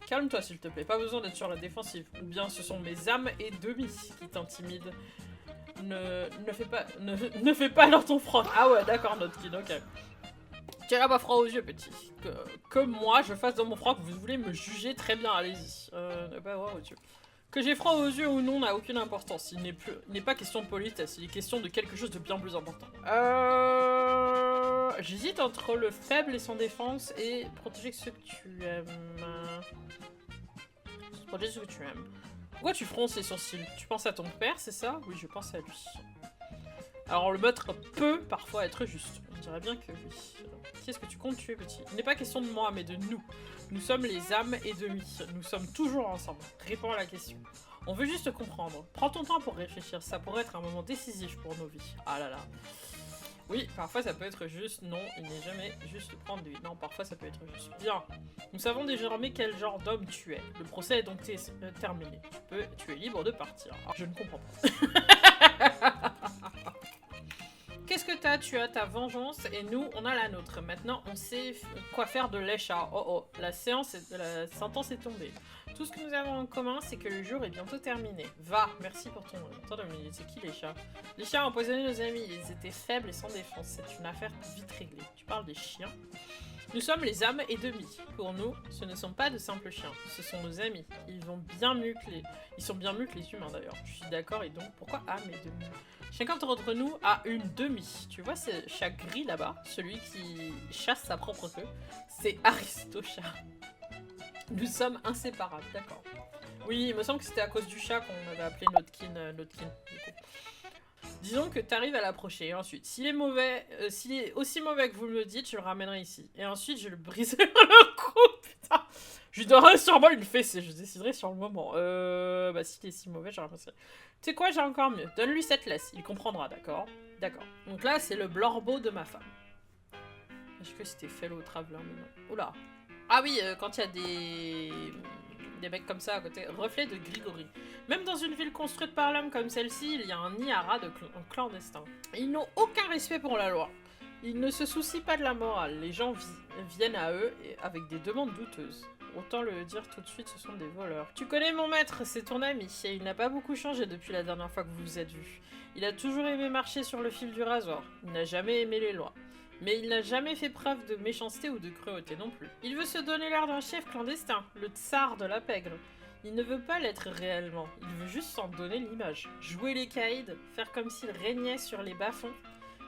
Calme-toi, s'il te plaît, pas besoin d'être sur la défensive. Ou bien ce sont mes âmes et demi qui t'intimident. Ne fais pas dans ton froc. Ah ouais, d'accord, Notkin, ok. Tu n'as pas froid aux yeux, petit. Que moi, je fasse dans mon froc, vous voulez me juger, très bien, allez-y. Ne pas froid aux yeux. Que j'ai froid aux yeux ou non n'a aucune importance. Il n'est pas question de politesse, il est question de quelque chose de bien plus important. J'hésite entre le faible et son défense et protéger ceux que tu aimes. Protéger ceux que tu aimes. Pourquoi tu fronces les sourcils? Tu penses à ton père, c'est ça? Oui, je pense à lui. Alors le meurtre peut parfois être juste. On dirait bien que oui. Qui est-ce que tu comptes tuer, petit? Il n'est pas question de moi, mais de nous. Nous sommes les âmes et demi. Nous sommes toujours ensemble. Réponds à la question. On veut juste comprendre. Prends ton temps pour réfléchir. Ça pourrait être un moment décisif pour nos vies. Ah là là. Oui, parfois ça peut être juste. Non, il n'est jamais juste de prendre des vies. Non, parfois ça peut être juste. Bien. Nous savons désormais quel genre d'homme tu es. Le procès est donc terminé. Tu es libre de partir. Alors, je ne comprends pas. tu as ta vengeance et nous, on a la nôtre. Maintenant, on sait quoi faire de Lesha. Oh oh, la sentence est tombée. Tout ce que nous avons en commun, c'est que le jour est bientôt terminé. Va, merci pour ton... Attends 2 minutes, c'est qui les chats? Les chiens ont empoisonné nos amis, ils étaient faibles et sans défense. C'est une affaire vite réglée. Tu parles des chiens? Nous sommes les âmes et demi. Pour nous, ce ne sont pas de simples chiens, ce sont nos amis. Ils sont bien mieux que les humains d'ailleurs. Je suis d'accord, et donc pourquoi âme et demi? Chacun d'entre nous a une demi. Tu vois ce chat gris là-bas, celui qui chasse sa propre queue, c'est Aristochat. Nous sommes inséparables, d'accord. Oui, il me semble que c'était à cause du chat qu'on avait appelé Notkin, du coup. Disons que t'arrives à l'approcher, et ensuite, s'il est aussi mauvais que vous me le dites, je le ramènerai ici. Et ensuite, je le briserai le cou, putain. Je lui donnerai sûrement une fessée, je déciderai sur le moment. Bah s'il est si mauvais, je ramènerai. Tu sais quoi, j'ai encore mieux. Donne-lui cette laisse, il comprendra, d'accord? D'accord. Donc là, c'est le blorbeau de ma femme. Est-ce que c'était fellow traveler maintenant? Oula. Ah oui, quand il y a des mecs comme ça à côté. Reflet de Grigori. Même dans une ville construite par l'homme comme celle-ci, il y a un nid à rats de clandestins. Ils n'ont aucun respect pour la loi. Ils ne se soucient pas de la morale. Les gens viennent à eux avec des demandes douteuses. Autant le dire tout de suite, ce sont des voleurs. Tu connais mon maître, c'est ton ami, et il n'a pas beaucoup changé depuis la dernière fois que vous vous êtes vus. Il a toujours aimé marcher sur le fil du rasoir. Il n'a jamais aimé les lois. Mais il n'a jamais fait preuve de méchanceté ou de cruauté non plus. Il veut se donner l'air d'un chef clandestin, le tsar de la pègre. Il ne veut pas l'être réellement, il veut juste s'en donner l'image. Jouer les caïds, faire comme s'il régnait sur les bas-fonds.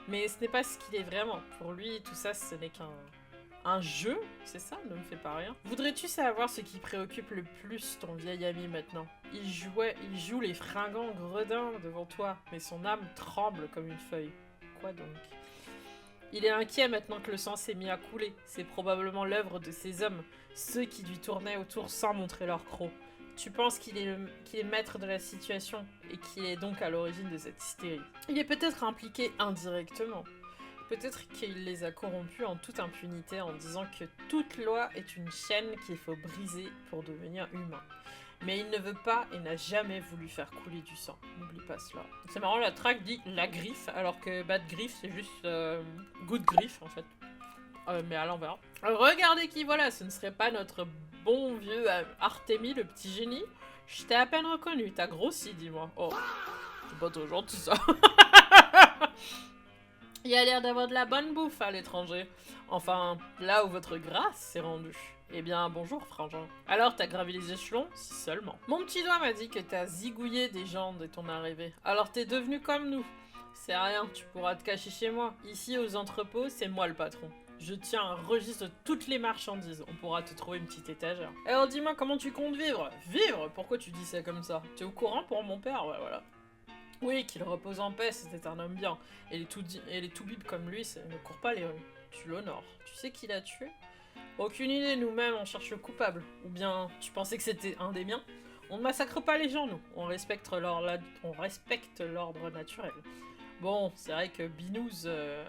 Mais ce n'est pas ce qu'il est vraiment. Pour lui, tout ça, ce n'est qu'un jeu, c'est ça? Ne me fais pas rien. Voudrais-tu savoir ce qui préoccupe le plus ton vieil ami maintenant? Il joue les fringants gredins devant toi, mais son âme tremble comme une feuille. Quoi donc? Il est inquiet maintenant que le sang s'est mis à couler. C'est probablement l'œuvre de ces hommes, ceux qui lui tournaient autour sans montrer leur croc. Tu penses qu'il est maître de la situation et qu'il est donc à l'origine de cette hystérie. Il est peut-être impliqué indirectement. Peut-être qu'il les a corrompus en toute impunité en disant que toute loi est une chaîne qu'il faut briser pour devenir humain. Mais il ne veut pas et n'a jamais voulu faire couler du sang. N'oublie pas cela. C'est marrant, la track dit la griffe, alors que bad griffe, c'est juste good griffe, en fait. Mais à l'envers. Regardez qui voilà, ce ne serait pas notre bon vieux Artemis, le petit génie. Je t'ai à peine reconnu, t'as grossi, dis-moi. Oh, c'est pas trop gentil, ça. Il y a l'air d'avoir de la bonne bouffe à l'étranger. Enfin, là où votre grâce s'est rendue. Eh bien, bonjour, frangin. Alors, t'as gravi les échelons? Si seulement. Mon petit doigt m'a dit que t'as zigouillé des gens dès ton arrivée. Alors, t'es devenu comme nous. C'est rien, tu pourras te cacher chez moi. Ici, aux entrepôts, c'est moi le patron. Je tiens un registre de toutes les marchandises. On pourra te trouver une petite étagère. Alors, dis-moi, comment tu comptes vivre? Vivre? Pourquoi tu dis ça comme ça? T'es au courant pour mon père? Ouais, voilà. Oui, qu'il repose en paix, c'était un homme bien. Et les toubibs comme lui ne courent pas les rues. Tu l'honores. Tu sais qui l'a tué? Aucune idée, nous-mêmes on cherche le coupable. Ou bien, tu pensais que c'était un des miens? On ne massacre pas les gens, nous. On respecte l'ordre naturel. Bon, c'est vrai que Binous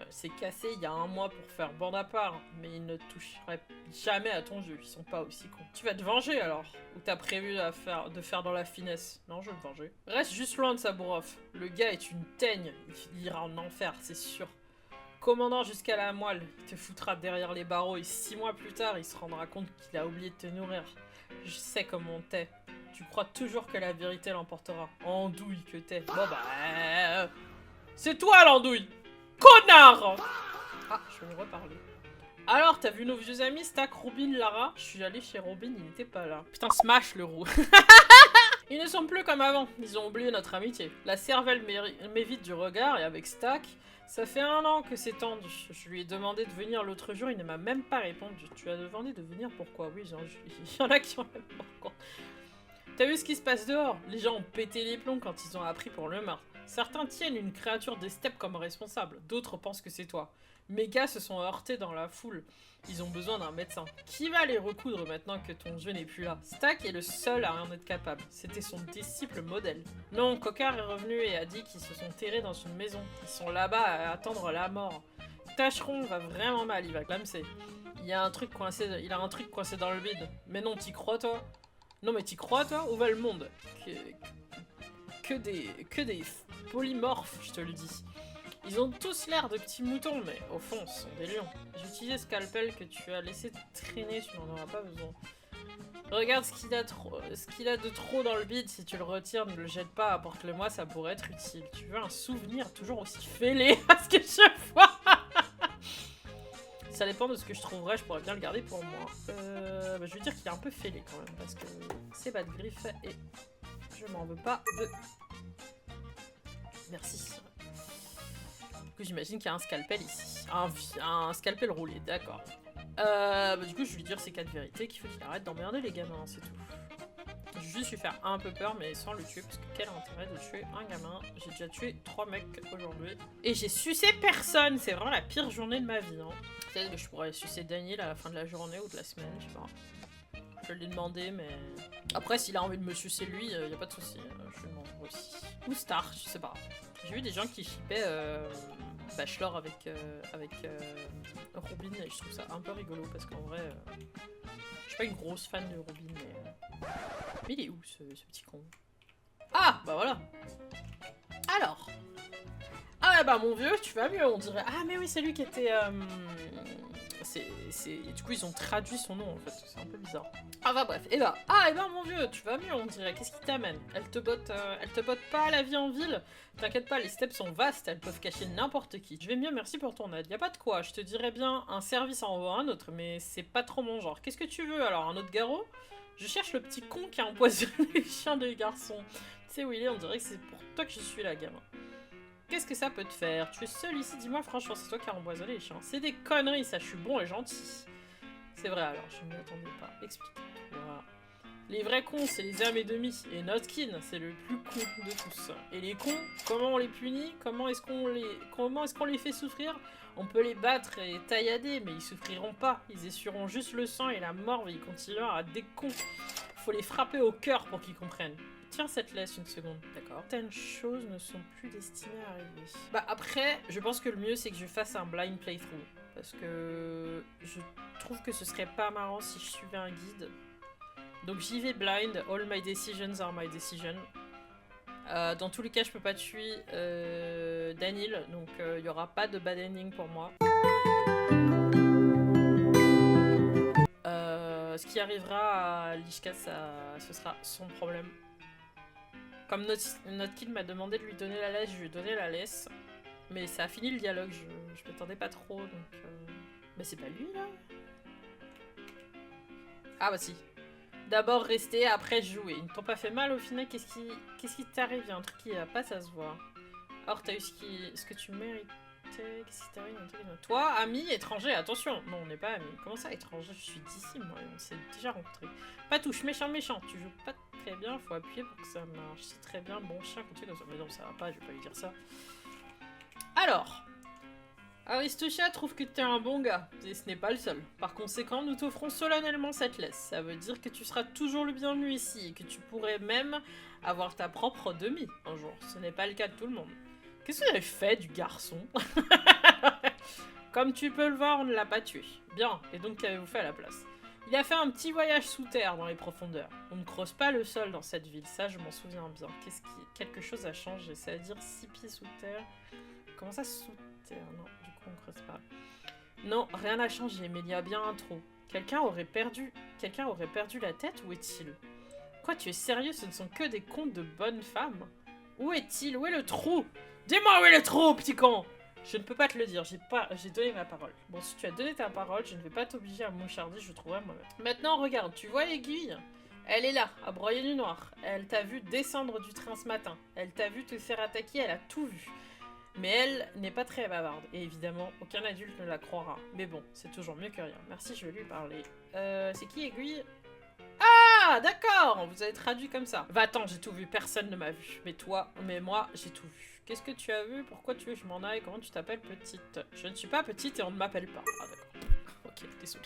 s'est cassé il y a 1 mois pour faire bande à part, mais il ne toucherait jamais à ton jeu, ils sont pas aussi cons. Tu vas te venger alors? Ou t'as prévu de faire dans la finesse? Non, je vais me venger. Reste juste loin de Sabourov. Le gars est une teigne, il ira en enfer, c'est sûr. Commandant jusqu'à la moelle, il te foutra derrière les barreaux et 6 mois plus tard, il se rendra compte qu'il a oublié de te nourrir. Je sais comment t'es. Tu crois toujours que la vérité l'emportera. Andouille que t'es. Bon bah... c'est toi l'andouille! Connard! Ah, je vais lui reparler. Alors, t'as vu nos vieux amis, Stack, Robin, Lara? Je suis allée chez Robin, il n'était pas là. Putain, smash le roux. Ils ne sont plus comme avant, ils ont oublié notre amitié. La cervelle m'évite du regard et avec Stack, ça fait 1 an que c'est tendu. Je lui ai demandé de venir l'autre jour, il ne m'a même pas répondu. Tu as demandé de venir pourquoi? Oui, il y en a qui ont même pourquoi. T'as vu ce qui se passe dehors? Les gens ont pété les plombs quand ils ont appris pour le meurtre. Certains tiennent une créature des steppes comme responsable, d'autres pensent que c'est toi. Mes gars se sont heurtés dans la foule. Ils ont besoin d'un médecin. Qui va les recoudre maintenant que ton jeu n'est plus là? Stack est le seul à en être capable. C'était son disciple modèle. Non, Kokar est revenu et a dit qu'ils se sont terrés dans une maison. Ils sont là-bas à attendre la mort. Tacheron va vraiment mal, il va clamser. Il a un truc coincé dans le vide. Mais non, t'y crois toi? Non mais t'y crois toi? Où va le monde? Que des polymorphes, je te le dis. Ils ont tous l'air de petits moutons, mais au fond, ce sont des lions. J'ai utilisé ce scalpel que tu as laissé traîner, tu n'en auras pas besoin. Regarde ce qu'il a de trop dans le bide, si tu le retires, ne le jette pas, apporte-le-moi, ça pourrait être utile. Tu veux un souvenir toujours aussi fêlé à ce que je vois. Ça dépend de ce que je trouverais, je pourrais bien le garder pour moi. Bah, je veux dire qu'il est un peu fêlé quand même, parce que c'est bas de griffe et je m'en veux pas de... Merci. Du coup, j'imagine qu'il y a un scalpel ici. Un scalpel roulé, d'accord. Bah, du coup, je vais lui dire ces 4 vérités qu'il faut qu'il arrête d'emmerder les gamins, c'est tout. Je vais juste lui faire un peu peur, mais sans le tuer, parce que quel intérêt de tuer un gamin. J'ai déjà tué 3 mecs aujourd'hui. Et j'ai sucé personne, c'est vraiment la pire journée de ma vie. Hein. Peut-être que je pourrais sucer Daniel à la fin de la journée ou de la semaine, je sais pas. Je vais lui demander, mais... Après, s'il a envie de me sucer lui, y a pas de souci. Je lui demanderai aussi. Ou Star, je sais pas. J'ai vu des gens qui shippaient Bachelor avec Robin, et je trouve ça un peu rigolo, parce qu'en vrai... je suis pas une grosse fan de Robin, mais il est où, ce petit con? Ah, bah voilà. Alors. Ah bah mon vieux, tu vas mieux, on dirait. Ah mais oui, c'est lui qui était... Du coup, ils ont traduit son nom, en fait. C'est un peu bizarre. Ah bah bref. Et bah, mon vieux, tu vas mieux, on dirait. Qu'est-ce qui t'amène? Elle te botte pas à la vie en ville? T'inquiète pas, les steppes sont vastes, elles peuvent cacher n'importe qui. Je vais mieux, merci pour ton aide. Y a pas de quoi, je te dirais bien un service en vaut un autre, mais c'est pas trop mon genre. Qu'est-ce que tu veux, alors? Un autre garrot? Je cherche le petit con qui a empoisonné les chiens des garçons. Tu sais où il est, on dirait que c'est pour toi que je suis là, gamin. Qu'est-ce que ça peut te faire? Tu es seul ici, dis-moi franchement, c'est toi qui as empoisonné les chiens. C'est des conneries, ça, je suis bon et gentil. C'est vrai, alors, je ne m'y attendais pas. Explique-moi. Les vrais cons, c'est les âmes et demi. Et Notkin, c'est le plus con de tous. Et les cons, comment on les punit? Comment est-ce qu'on les fait souffrir? On peut les battre et taillader, mais ils souffriront pas. Ils essuieront juste le sang et la mort, mais ils continueront à être des cons. Faut les frapper au cœur pour qu'ils comprennent. Tiens cette laisse une seconde, d'accord. Certaines choses ne sont plus destinées à arriver. Bah après, je pense que le mieux c'est que je fasse un blind playthrough. Parce que je trouve que ce serait pas marrant si je suivais un guide. Donc j'y vais blind, all my decisions are my decisions. Dans tous les cas, je peux pas tuer Daniel, donc il y aura pas de bad ending pour moi. Ce qui arrivera à Lishka, ce sera son problème. Comme notre kid m'a demandé de lui donner la laisse, je lui ai donné la laisse. Mais ça a fini le dialogue, je m'attendais pas trop, donc... Mais c'est pas lui, là? Ah bah si. D'abord rester, après jouer. Ils ne t'ont pas fait mal au final, qu'est-ce qui t'arrive? Il y a un truc qui va pas, ça se voit. Or, t'as eu ce que tu méritais. Qu'est-ce qui t'arrive? Toi, ami, étranger, attention. Non, on n'est pas amis. Comment ça, étranger? Je suis d'ici, moi. On s'est déjà rencontrés. Pas touche, méchant, méchant. Tu joues pas très bien, faut appuyer pour que ça marche. C'est très bien, bon chien, continue comme ça. Mais non, ça va pas, je vais pas lui dire ça. Alors, Aristochia trouve que t'es un bon gars, et ce n'est pas le seul. Par conséquent, nous t'offrons solennellement cette laisse. Ça veut dire que tu seras toujours le bienvenu ici, et que tu pourrais même avoir ta propre demi un jour. Ce n'est pas le cas de tout le monde. Qu'est-ce que vous avez fait du garçon? Comme tu peux le voir, on ne l'a pas tué. Bien, et donc qu'avez-vous fait à la place? Il a fait un petit voyage sous terre dans les profondeurs. On ne creuse pas le sol dans cette ville, ça je m'en souviens bien. Quelque chose a changé, c'est-à-dire 6 pieds sous terre. Comment ça sous terre? Non, du coup on creuse pas. Non, rien n'a changé, mais il y a bien un trou. Quelqu'un aurait perdu la tête, où est-il? Quoi, tu es sérieux? Ce ne sont que des contes de bonnes femmes? Où est-il? Où est le trou? Dis-moi où est le trou, petit con! Je ne peux pas te le dire, j'ai donné ma parole. Bon, si tu as donné ta parole, je ne vais pas t'obliger à moucharder, je trouverai moi-même. Maintenant, regarde, tu vois l'aiguille? Elle est là, à broyer du noir. Elle t'a vu descendre du train ce matin. Elle t'a vu te faire attaquer, elle a tout vu. Mais elle n'est pas très bavarde, et évidemment, aucun adulte ne la croira. Mais bon, c'est toujours mieux que rien. Merci, je vais lui parler. C'est qui aiguille? Ah, d'accord, vous avez traduit comme ça. Va-t'en, j'ai tout vu, personne ne m'a vu. Mais moi, j'ai tout vu. Qu'est-ce que tu as vu? Pourquoi tu veux que je m'en aille? Comment tu t'appelles, petite? Je ne suis pas petite et on ne m'appelle pas. Ah d'accord. Ok, désolé.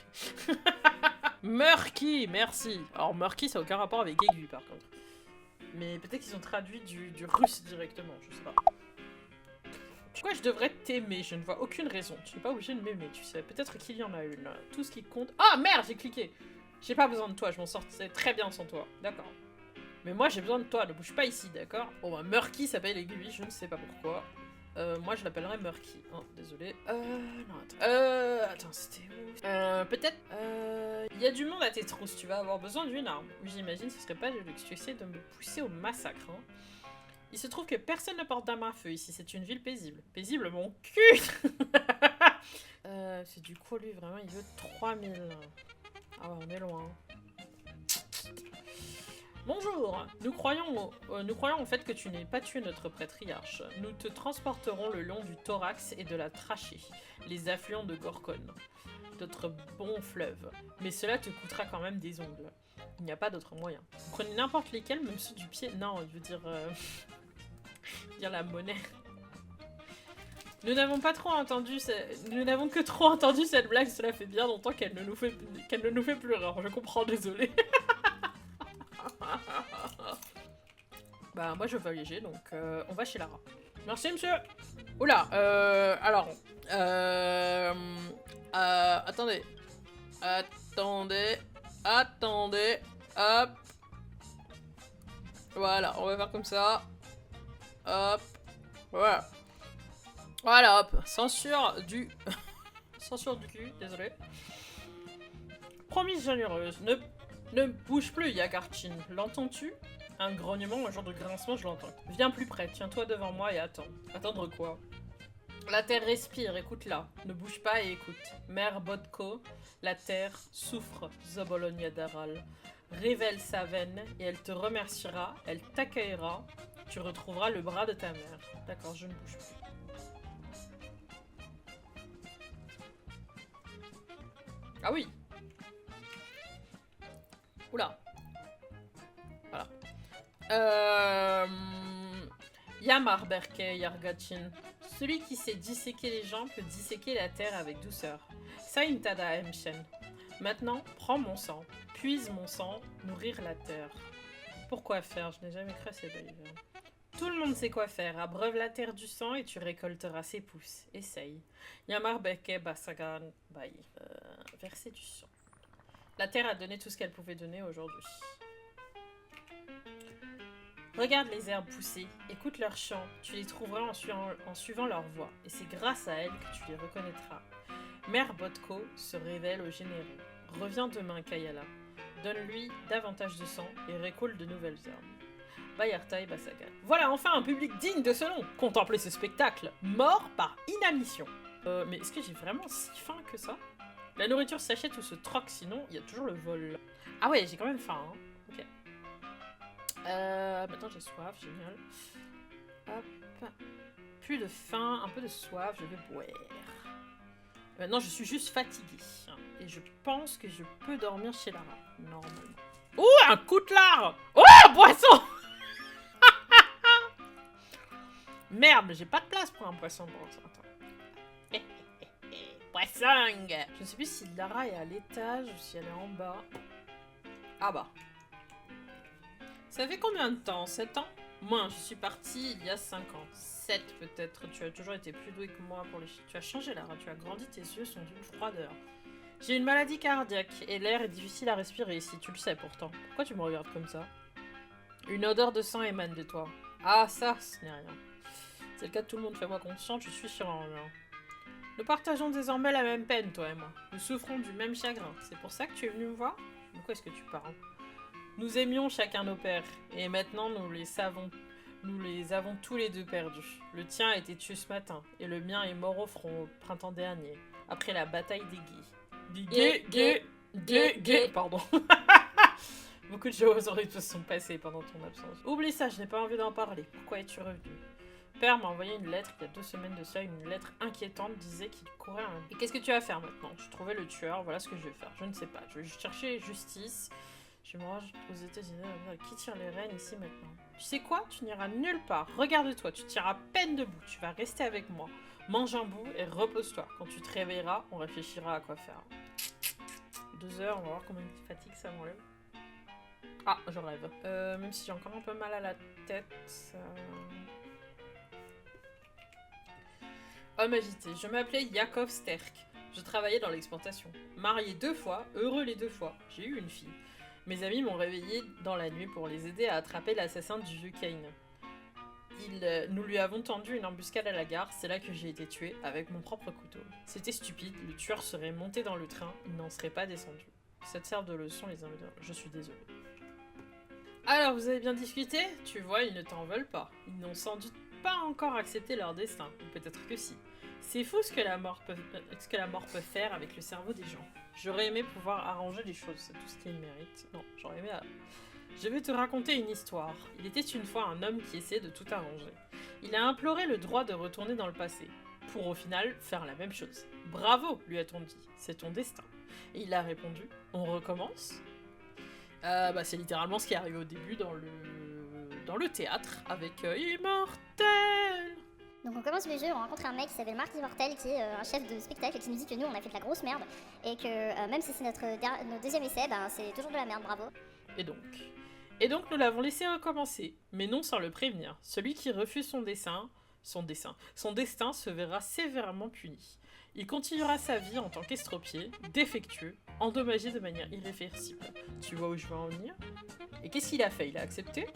Murky, merci. Alors Murky, ça n'a aucun rapport avec aiguille par contre. Mais peut-être qu'ils ont traduit du russe directement, je sais pas. Pourquoi je devrais t'aimer? Je ne vois aucune raison. Tu n'es pas obligé de m'aimer, tu sais. Peut-être qu'il y en a une. Tout ce qui compte... Ah merde, j'ai cliqué. J'ai pas besoin de toi, je m'en sortais très bien sans toi. D'accord. Mais moi j'ai besoin de toi, ne bouge pas ici, d'accord? Bon bah Murky s'appelle aiguille, je ne sais pas pourquoi. Moi, je l'appellerais Murky. Oh, désolé. Non, attends. Attends, c'était où? Peut-être... Il y a du monde à tes trousses, tu vas avoir besoin d'une arme. J'imagine ce serait pas de luxe. Tu essaies de me pousser au massacre, hein. Il se trouve que personne ne porte d'arme à feu ici, c'est une ville paisible. Paisible, mon cul. C'est du coup, lui, vraiment, il veut 3000. Ah ouais, on est loin. Bonjour, nous croyons au fait que tu n'aies pas tué notre patriarche. Nous te transporterons le long du thorax et de la trachée, les affluents de Gorkon, notre bon fleuve. Mais cela te coûtera quand même des ongles. Il n'y a pas d'autre moyen. Prenez n'importe lesquels, même ceux du pied. Non, je veux dire... dire la monnaie. Nous n'avons que trop entendu cette blague, cela fait bien longtemps qu'elle ne nous fait plus rire. Je comprends, désolé. Bah moi je veux voyager, donc on va chez Lara. Merci monsieur. Oula, alors, attendez, hop. Voilà, on va faire comme ça. Hop, voilà. Voilà, hop, censure du cul, désolé. Promise généreuse, ne bouge plus, Yakarchin, l'entends-tu? Un grognement, un genre de grincement, je l'entends. Viens plus près, tiens-toi devant moi et attends. Attendre quoi? La terre respire, écoute-la. Ne bouge pas et écoute. Mère Bodko, la terre souffre, Zobolonia Daral. Révèle sa veine et elle te remerciera, elle t'accueillera. Tu retrouveras le bras de ta mère. D'accord, je ne bouge plus. Ah oui. Oula. Voilà. Yamar Berke Yargachin. Celui qui sait disséquer les gens peut disséquer la terre avec douceur. Saintada Mshen. Maintenant, prends mon sang. Puise mon sang, nourrir la terre. Pourquoi faire? Je n'ai jamais cru à ces bails. Tout le monde sait quoi faire. Abreuve la terre du sang et tu récolteras ses pousses. Essaye. Yamar Berke Basagan Bayi. Verser du sang. La terre a donné tout ce qu'elle pouvait donner aujourd'hui. Regarde les herbes pousser, écoute leurs chants, tu les trouveras en suivant leur voix, et c'est grâce à elles que tu les reconnaîtras. Mère Bodko se révèle aux généraux. Reviens demain, Kayala. Donne-lui davantage de sang et récolte de nouvelles herbes. Bayartai Basagan. Voilà enfin un public digne de ce nom. Contemplez ce spectacle, mort par inanition. Mais est-ce que j'ai vraiment si faim que ça? La nourriture s'achète ou se troque, sinon il y a toujours le vol. Ah ouais, j'ai quand même faim, hein. Ok. Maintenant j'ai soif, génial. Hop. Plus de faim, un peu de soif, je vais boire. Maintenant je suis juste fatiguée. Et je pense que je peux dormir chez Lara, normalement. Oh, un coutelard! Oh, un poisson! Merde, mais j'ai pas de place pour un poisson pour ça. Poisson! Je ne sais plus si Lara est à l'étage ou si elle est en bas. Ah bah. Ça fait combien de temps? 7 ans? Moi, je suis partie il y a 5 ans. 7 peut-être. Tu as toujours été plus douée que moi pour les chiffres. Tu as changé, Lara. Tu as grandi, tes yeux sont d'une froideur. J'ai une maladie cardiaque et l'air est difficile à respirer ici. Tu le sais pourtant. Pourquoi tu me regardes comme ça? Une odeur de sang émane de toi. Ah, ça, ce n'est rien. C'est le cas de tout le monde. Fais-moi confiance, je suis sur un rien. Nous partageons désormais la même peine, toi et moi. Nous souffrons du même chagrin. C'est pour ça que tu es venu me voir? De quoi est-ce que tu parles? Nous aimions chacun nos pères, et maintenant nous les avons tous les deux perdus. Le tien a été tué ce matin, et le mien est mort au front au printemps dernier, après la bataille des Gués. Pardon. Beaucoup de choses horribles se sont passées pendant ton absence. Oublie ça, je n'ai pas envie d'en parler. Pourquoi es-tu revenu? Père m'a envoyé une lettre il y a 2 semaines de ça, une lettre inquiétante, disait qu'il courait un... Et qu'est-ce que tu vas faire maintenant? Je trouvais le tueur, voilà ce que je vais faire. Je ne sais pas, je vais chercher justice. Je me rends aux États-Unis, qui tire les rênes ici maintenant? Tu sais quoi? Tu n'iras nulle part. Regarde-toi, tu tiens à peine debout. Tu vas rester avec moi. Mange un bout et repose-toi. Quand tu te réveilleras, on réfléchira à quoi faire. 2 heures, on va voir combien de fatigue ça m'enlève. Ah, je rêve. Même si j'ai encore un peu mal à la tête... Homme agité. Je m'appelais Yakov Sterk. Je travaillais dans l'exportation. Marié 2 fois, heureux les 2 fois. J'ai eu une fille. Mes amis m'ont réveillé dans la nuit pour les aider à attraper l'assassin du vieux Kane. Nous lui avons tendu une embuscade à la gare, c'est là que j'ai été tué, avec mon propre couteau. C'était stupide, le tueur serait monté dans le train, il n'en serait pas descendu. Ça te sert de leçon, les invités. Je suis désolé. Alors, vous avez bien discuté? Tu vois, ils ne t'en veulent pas. Ils n'ont sans doute pas encore accepté leur destin, ou peut-être que si. C'est fou ce que la mort peut faire avec le cerveau des gens. J'aurais aimé pouvoir arranger les choses, c'est tout ce qu'il mérite. Non, j'aurais aimé... Je vais te raconter une histoire. Il était une fois un homme qui essayait de tout arranger. Il a imploré le droit de retourner dans le passé, pour au final faire la même chose. Bravo, lui a-t-on dit, c'est ton destin. Et il a répondu, on recommence? C'est littéralement ce qui est arrivé au début dans le théâtre, avec Immortel. Donc on commence le jeu, on rencontre un mec qui s'appelle Marc Immortel, qui est un chef de spectacle, qui nous dit que nous on a fait de la grosse merde, et que même si c'est notre deuxième essai, c'est toujours de la merde, bravo. Et donc nous l'avons laissé recommencer, mais non sans le prévenir. Celui qui refuse son destin se verra sévèrement puni. Il continuera sa vie en tant qu'estropié, défectueux, endommagé de manière irréversible. Tu vois où je veux en venir? Et qu'est-ce qu'il a fait? Il a accepté?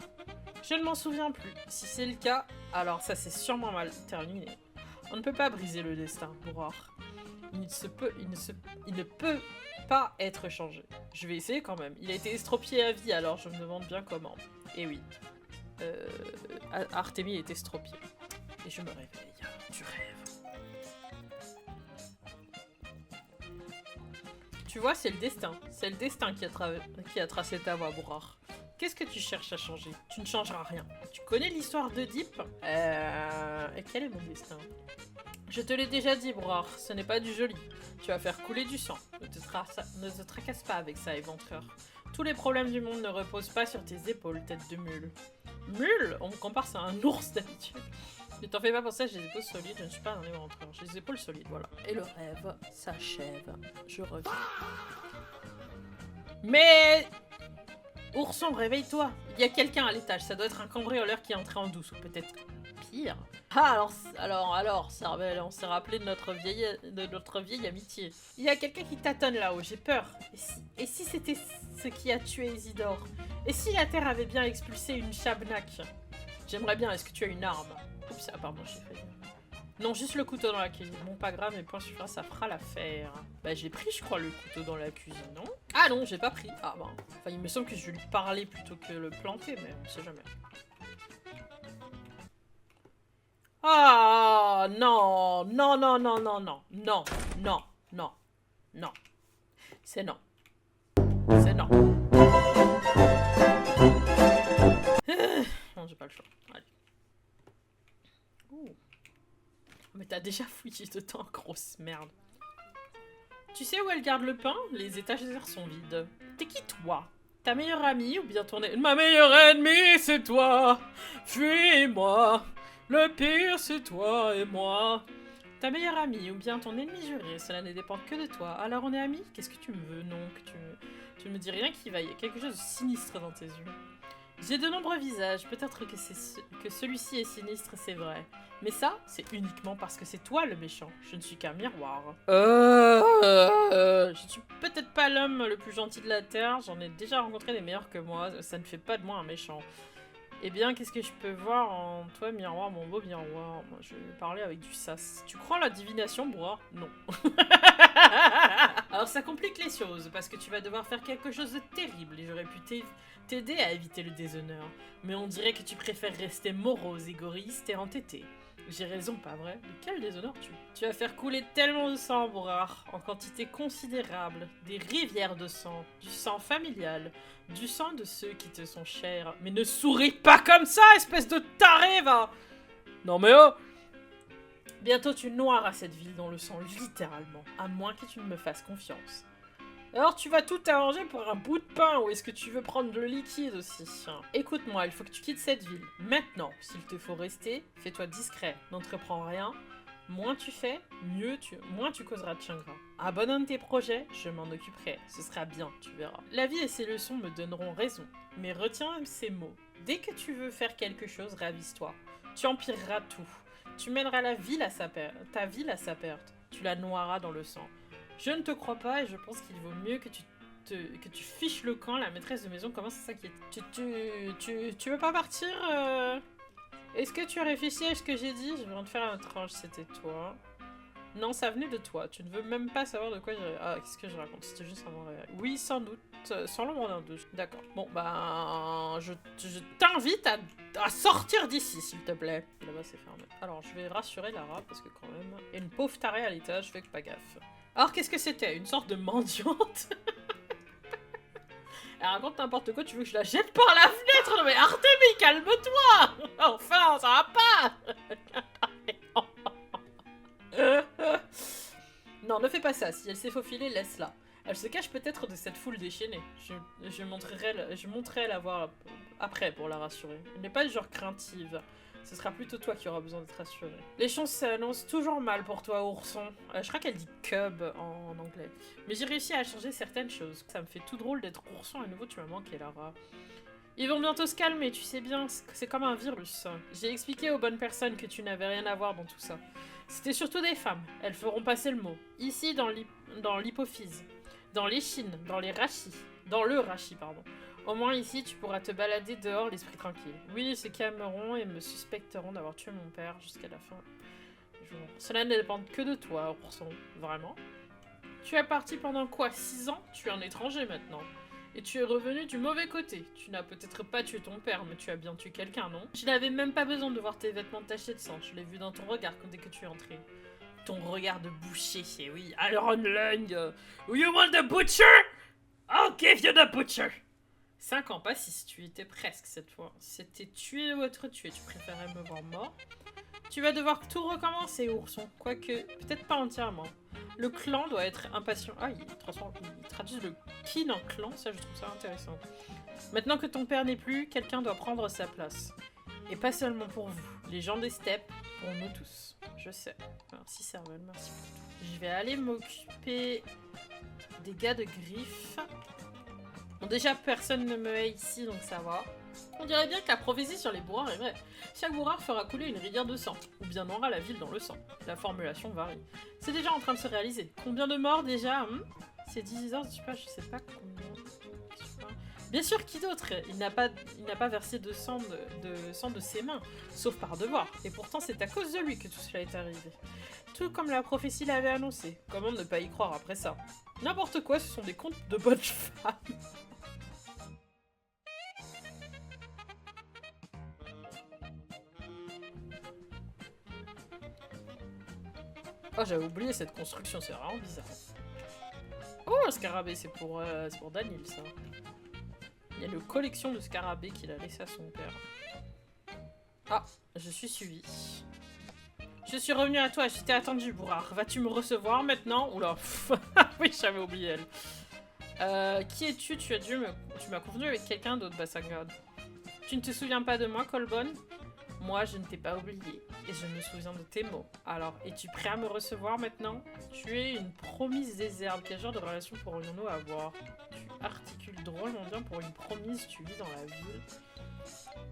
Je ne m'en souviens plus. Si c'est le cas, alors ça s'est sûrement mal terminé. On ne peut pas briser le destin, Bourard. Il ne peut pas être changé. Je vais essayer quand même. Il a été estropié à vie, alors je me demande bien comment. Et oui. Artémis est estropié. Et je me réveille du rêve. Tu vois, c'est le destin. C'est le destin qui a tracé ta voie, Bourard. Qu'est-ce que tu cherches à changer? Tu ne changeras rien. Tu connais l'histoire d'Oedipe? Et quel est mon destin? Je te l'ai déjà dit, Bourard, ce n'est pas du joli. Tu vas faire couler du sang. Ne te tracasse pas avec ça, éventreur. Tous les problèmes du monde ne reposent pas sur tes épaules, tête de mule. Mule? On me compare ça à un ours d'habitude. Ne t'en fais pas pour ça, j'ai des épaules solides, je ne suis pas un éventreur. J'ai des épaules solides, voilà. Et le rêve s'achève. Je reviens. Mais... Ourson, réveille-toi. Il y a quelqu'un à l'étage, ça doit être un cambrioleur qui est entré en douce, ou peut-être pire. Ah, alors, Cervelle, on s'est rappelé de notre vieille amitié. Il y a quelqu'un qui tâtonne là-haut, j'ai peur. Et si c'était ce qui a tué Isidore? Et si la Terre avait bien expulsé une Chabnak? J'aimerais bien, est-ce que tu as une arme? Oups, pardon, j'ai fait... Non, juste le couteau dans la cuisine. Bon, pas grave, mais point suffira, ça fera l'affaire. Bah, j'ai pris, je crois, le couteau dans la cuisine, non? Ah non, j'ai pas pris. Ah bah, enfin, il me semble que je vais lui parler plutôt que le planter, mais on sait jamais. Ah non, non, non, non, non, non, non, non, non, non. C'est non. C'est non. Non, j'ai pas le choix. Allez. Ouh. Mais t'as déjà fouillé dedans, grosse merde. Tu sais où elle garde le pain? Les étagères sont vides. T'es qui, toi? Ta meilleure amie ou bien ton... Ma meilleure ennemie, c'est toi! Fuis-moi! Le pire, c'est toi et moi! Ta meilleure amie ou bien ton ennemi juré, cela ne dépend que de toi. Alors on est amis? Qu'est-ce que tu me veux? Non, que tu ne me dis rien qui vaille. Il y a quelque chose de sinistre dans tes yeux. J'ai de nombreux visages, peut-être que celui-ci est sinistre, c'est vrai. Mais ça, c'est uniquement parce que c'est toi le méchant. Je ne suis qu'un miroir. Je suis peut-être pas l'homme le plus gentil de la Terre, j'en ai déjà rencontré des meilleurs que moi, ça ne fait pas de moi un méchant. Eh bien, qu'est-ce que je peux voir en toi, miroir, mon beau miroir? Moi, je vais parler avec du sas. Tu crois en la divination, Bourard? Non. Alors, ça complique les choses, parce que tu vas devoir faire quelque chose de terrible, et j'aurais pu t'aider à éviter le déshonneur. Mais on dirait que tu préfères rester morose, égoïste et entêté. J'ai raison, pas vrai? De quel déshonneur tu vas faire couler tellement de sang, Bourard, en quantité considérable, des rivières de sang, du sang familial, du sang de ceux qui te sont chers. Mais ne souris pas comme ça, espèce de taré, va! Non mais oh! Bientôt tu noieras cette ville dans le sang, littéralement, à moins que tu ne me fasses confiance. Alors tu vas tout arranger pour un bout de pain, ou est-ce que tu veux prendre le liquide aussi? Écoute-moi, il faut que tu quittes cette ville, maintenant. S'il te faut rester, fais-toi discret, n'entreprends rien. Moins tu fais, moins tu causeras de chagrin. Abandonne tes projets, je m'en occuperai, ce sera bien, tu verras. La vie et ses leçons me donneront raison, mais retiens ces mots. Dès que tu veux faire quelque chose, ravise-toi. Tu empireras tout. Tu mèneras ta ville à sa perte. Tu la noieras dans le sang. Je ne te crois pas et je pense qu'il vaut mieux que tu fiches le camp. La maîtresse de maison commence à s'inquiéter. Tu veux pas partir Est-ce que tu as réfléchi à ce que j'ai dit? Je viens de faire un tranche, c'était toi. Non, ça venait de toi. Tu ne veux même pas savoir de quoi je... Ah, qu'est-ce que je raconte? C'était juste un réel. Oui, sans doute. Sans l'ombre d'un doute. D'accord. Bon, bah... Je t'invite à sortir d'ici, s'il te plaît. Là-bas, c'est fermé. Alors, je vais rassurer Lara, parce que quand même... Il y a une pauvre tarée à l'étage, fais pas gaffe. Alors, qu'est-ce que c'était? Une sorte de mendiante? Elle raconte n'importe quoi, tu veux que je la jette par la fenêtre? Non mais Artemis, calme-toi! Enfin, ça va pas! Non, ne fais pas ça. Si elle s'est faufilée, laisse-la. Elle se cache peut-être de cette foule déchaînée. Je montrerai la voir après pour la rassurer. Elle n'est pas du genre craintive. Ce sera plutôt toi qui auras besoin d'être rassurée. Les choses s'annoncent toujours mal pour toi, ourson. Je crois qu'elle dit cub en anglais. Mais j'ai réussi à changer certaines choses. Ça me fait tout drôle d'être ourson, à nouveau tu m'as manqué, Lara. Ils vont bientôt se calmer, tu sais bien, c'est comme un virus. J'ai expliqué aux bonnes personnes que tu n'avais rien à voir dans tout ça. C'était surtout des femmes, elles feront passer le mot. Ici, dans l'hypophyse, dans l'échine, dans le rachis, pardon. Au moins ici, tu pourras te balader dehors l'esprit tranquille. Oui, ils se calmeront et me suspecteront d'avoir tué mon père jusqu'à la fin du jour. Cela ne dépend que de toi, ourson. Vraiment? Tu es parti pendant quoi? 6 ans? Tu es un étranger maintenant. Et tu es revenu du mauvais côté. Tu n'as peut-être pas tué ton père, mais tu as bien tué quelqu'un, non? Je n'avais même pas besoin de voir tes vêtements tachés de sang. Je l'ai vu dans ton regard dès que tu es entré. Ton regard de boucher, c'est oui. Iron Lung. You want the butcher? I'll give you the butcher. 5 ans, pas 6, tu étais presque cette fois. C'était tuer ou être tué, tu préférais me voir mort? Tu vas devoir tout recommencer, ourson. Quoique, peut-être pas entièrement. Le clan doit être impatient. Ah, ils traduisent le kin en clan, ça je trouve ça intéressant. Maintenant que ton père n'est plus, quelqu'un doit prendre sa place. Et pas seulement pour vous, les gens des steppes, pour nous tous. Je sais. Merci Serval, merci pour tout. Je vais aller m'occuper des gars de griffes. Bon, déjà, personne ne me hait ici, donc ça va. On dirait bien que la prophétie sur les bourrards est vraie. Chaque bourrard fera couler une rivière de sang, ou bien aura la ville dans le sang. La formulation varie. C'est déjà en train de se réaliser. Combien de morts déjà? C'est 10 heures, je sais pas combien. Bien sûr, qui d'autre? Il n'a pas versé de sang de ses mains, sauf par devoir. Et pourtant, c'est à cause de lui que tout cela est arrivé. Tout comme la prophétie l'avait annoncé. Comment ne pas y croire après ça? N'importe quoi, ce sont des contes de bonnes femmes. Oh, j'avais oublié cette construction, c'est vraiment bizarre. Oh, un scarabée, c'est pour Daniel, ça. Il y a une collection de scarabées qu'il a laissé à son père. Ah, je suis suivi. Je suis revenu à toi, je t'ai attendu, bourrard. Vas-tu me recevoir maintenant? Oula, oui, j'avais oublié elle. Qui es-tu? Tu m'as convenu avec quelqu'un d'autre, Bassagad. Tu ne te souviens pas de moi, Colbon? Moi, je ne t'ai pas oublié, et je me souviens de tes mots. Alors, es-tu prêt à me recevoir maintenant? Tu es une promise des herbes. Quel genre de relation pourrions-nous avoir? Tu articules drôlement bien pour une promise, tu vis dans la ville.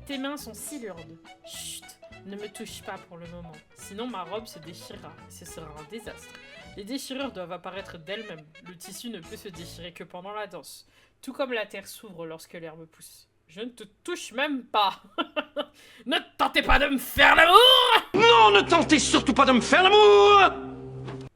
Tes mains sont si lourdes. Chut, ne me touche pas pour le moment. Sinon, ma robe se déchirera, et ce sera un désastre. Les déchirures doivent apparaître d'elles-mêmes. Le tissu ne peut se déchirer que pendant la danse. Tout comme la terre s'ouvre lorsque l'herbe pousse. Je ne te touche même pas. Ne tentez pas de me faire l'amour. Non, ne tentez surtout pas de me faire l'amour.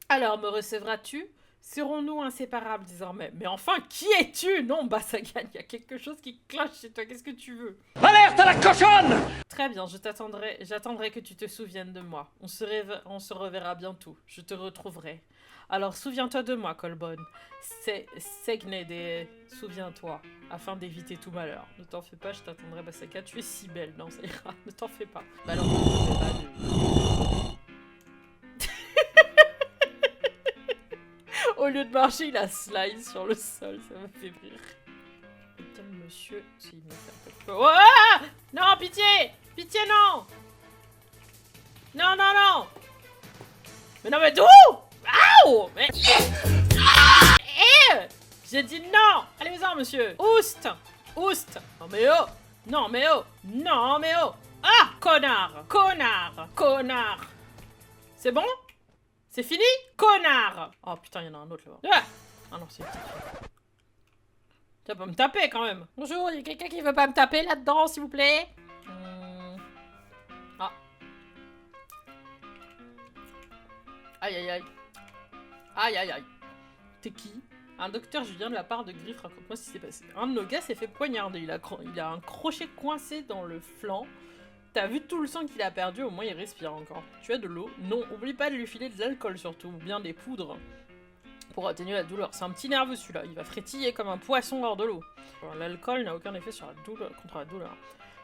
Alors, me recevras-tu? Serons-nous inséparables désormais? Mais enfin, qui es-tu? Non, Basagan, il y a quelque chose qui cloche chez toi. Qu'est-ce que tu veux? Alerte à la cochonne! Très bien, j'attendrai que tu te souviennes de moi. On se reverra bientôt. Je te retrouverai. Alors, souviens-toi de moi, Colbon. Segnede, souviens-toi, afin d'éviter tout malheur. Ne t'en fais pas, je t'attendrai, Basaka. Tu es si belle. Non, ça ira. Ne t'en fais pas. Bah alors, ne pas de... Au lieu de marcher, il a slide sur le sol. Ça m'a fait rire. Quel monsieur... S'il me fait un peu peur. Oh, non, pitié! Pitié, non! Non, non, non! Mais non, mais d'où? Aouh! Mais... J'ai dit non! Allez-vous-en, monsieur! Oust! Oust! Non, mais oh! Non, mais oh! Non, mais oh! Ah! Connard! Connard! Connard! C'est bon? C'est fini? Connard! Oh putain, il y en a un autre là-bas. Ah non, c'est... Tu vas pas me taper quand même. Bonjour, il y a quelqu'un qui veut pas me taper là-dedans, s'il vous plaît? Aïe aïe aïe. Aïe aïe aïe. T'es qui? Un docteur Julien de la part de Griff, raconte-moi ce qui s'est passé. Un de nos gars s'est fait poignarder. Il a un crochet coincé dans le flanc. T'as vu tout le sang qu'il a perdu, au moins il respire encore. Tu as de l'eau? Non, oublie pas de lui filer de l'alcool surtout, ou bien des poudres. Pour atténuer la douleur. C'est un petit nerveux celui-là, il va frétiller comme un poisson hors de l'eau. L'alcool n'a aucun effet sur la douleur, contre la douleur.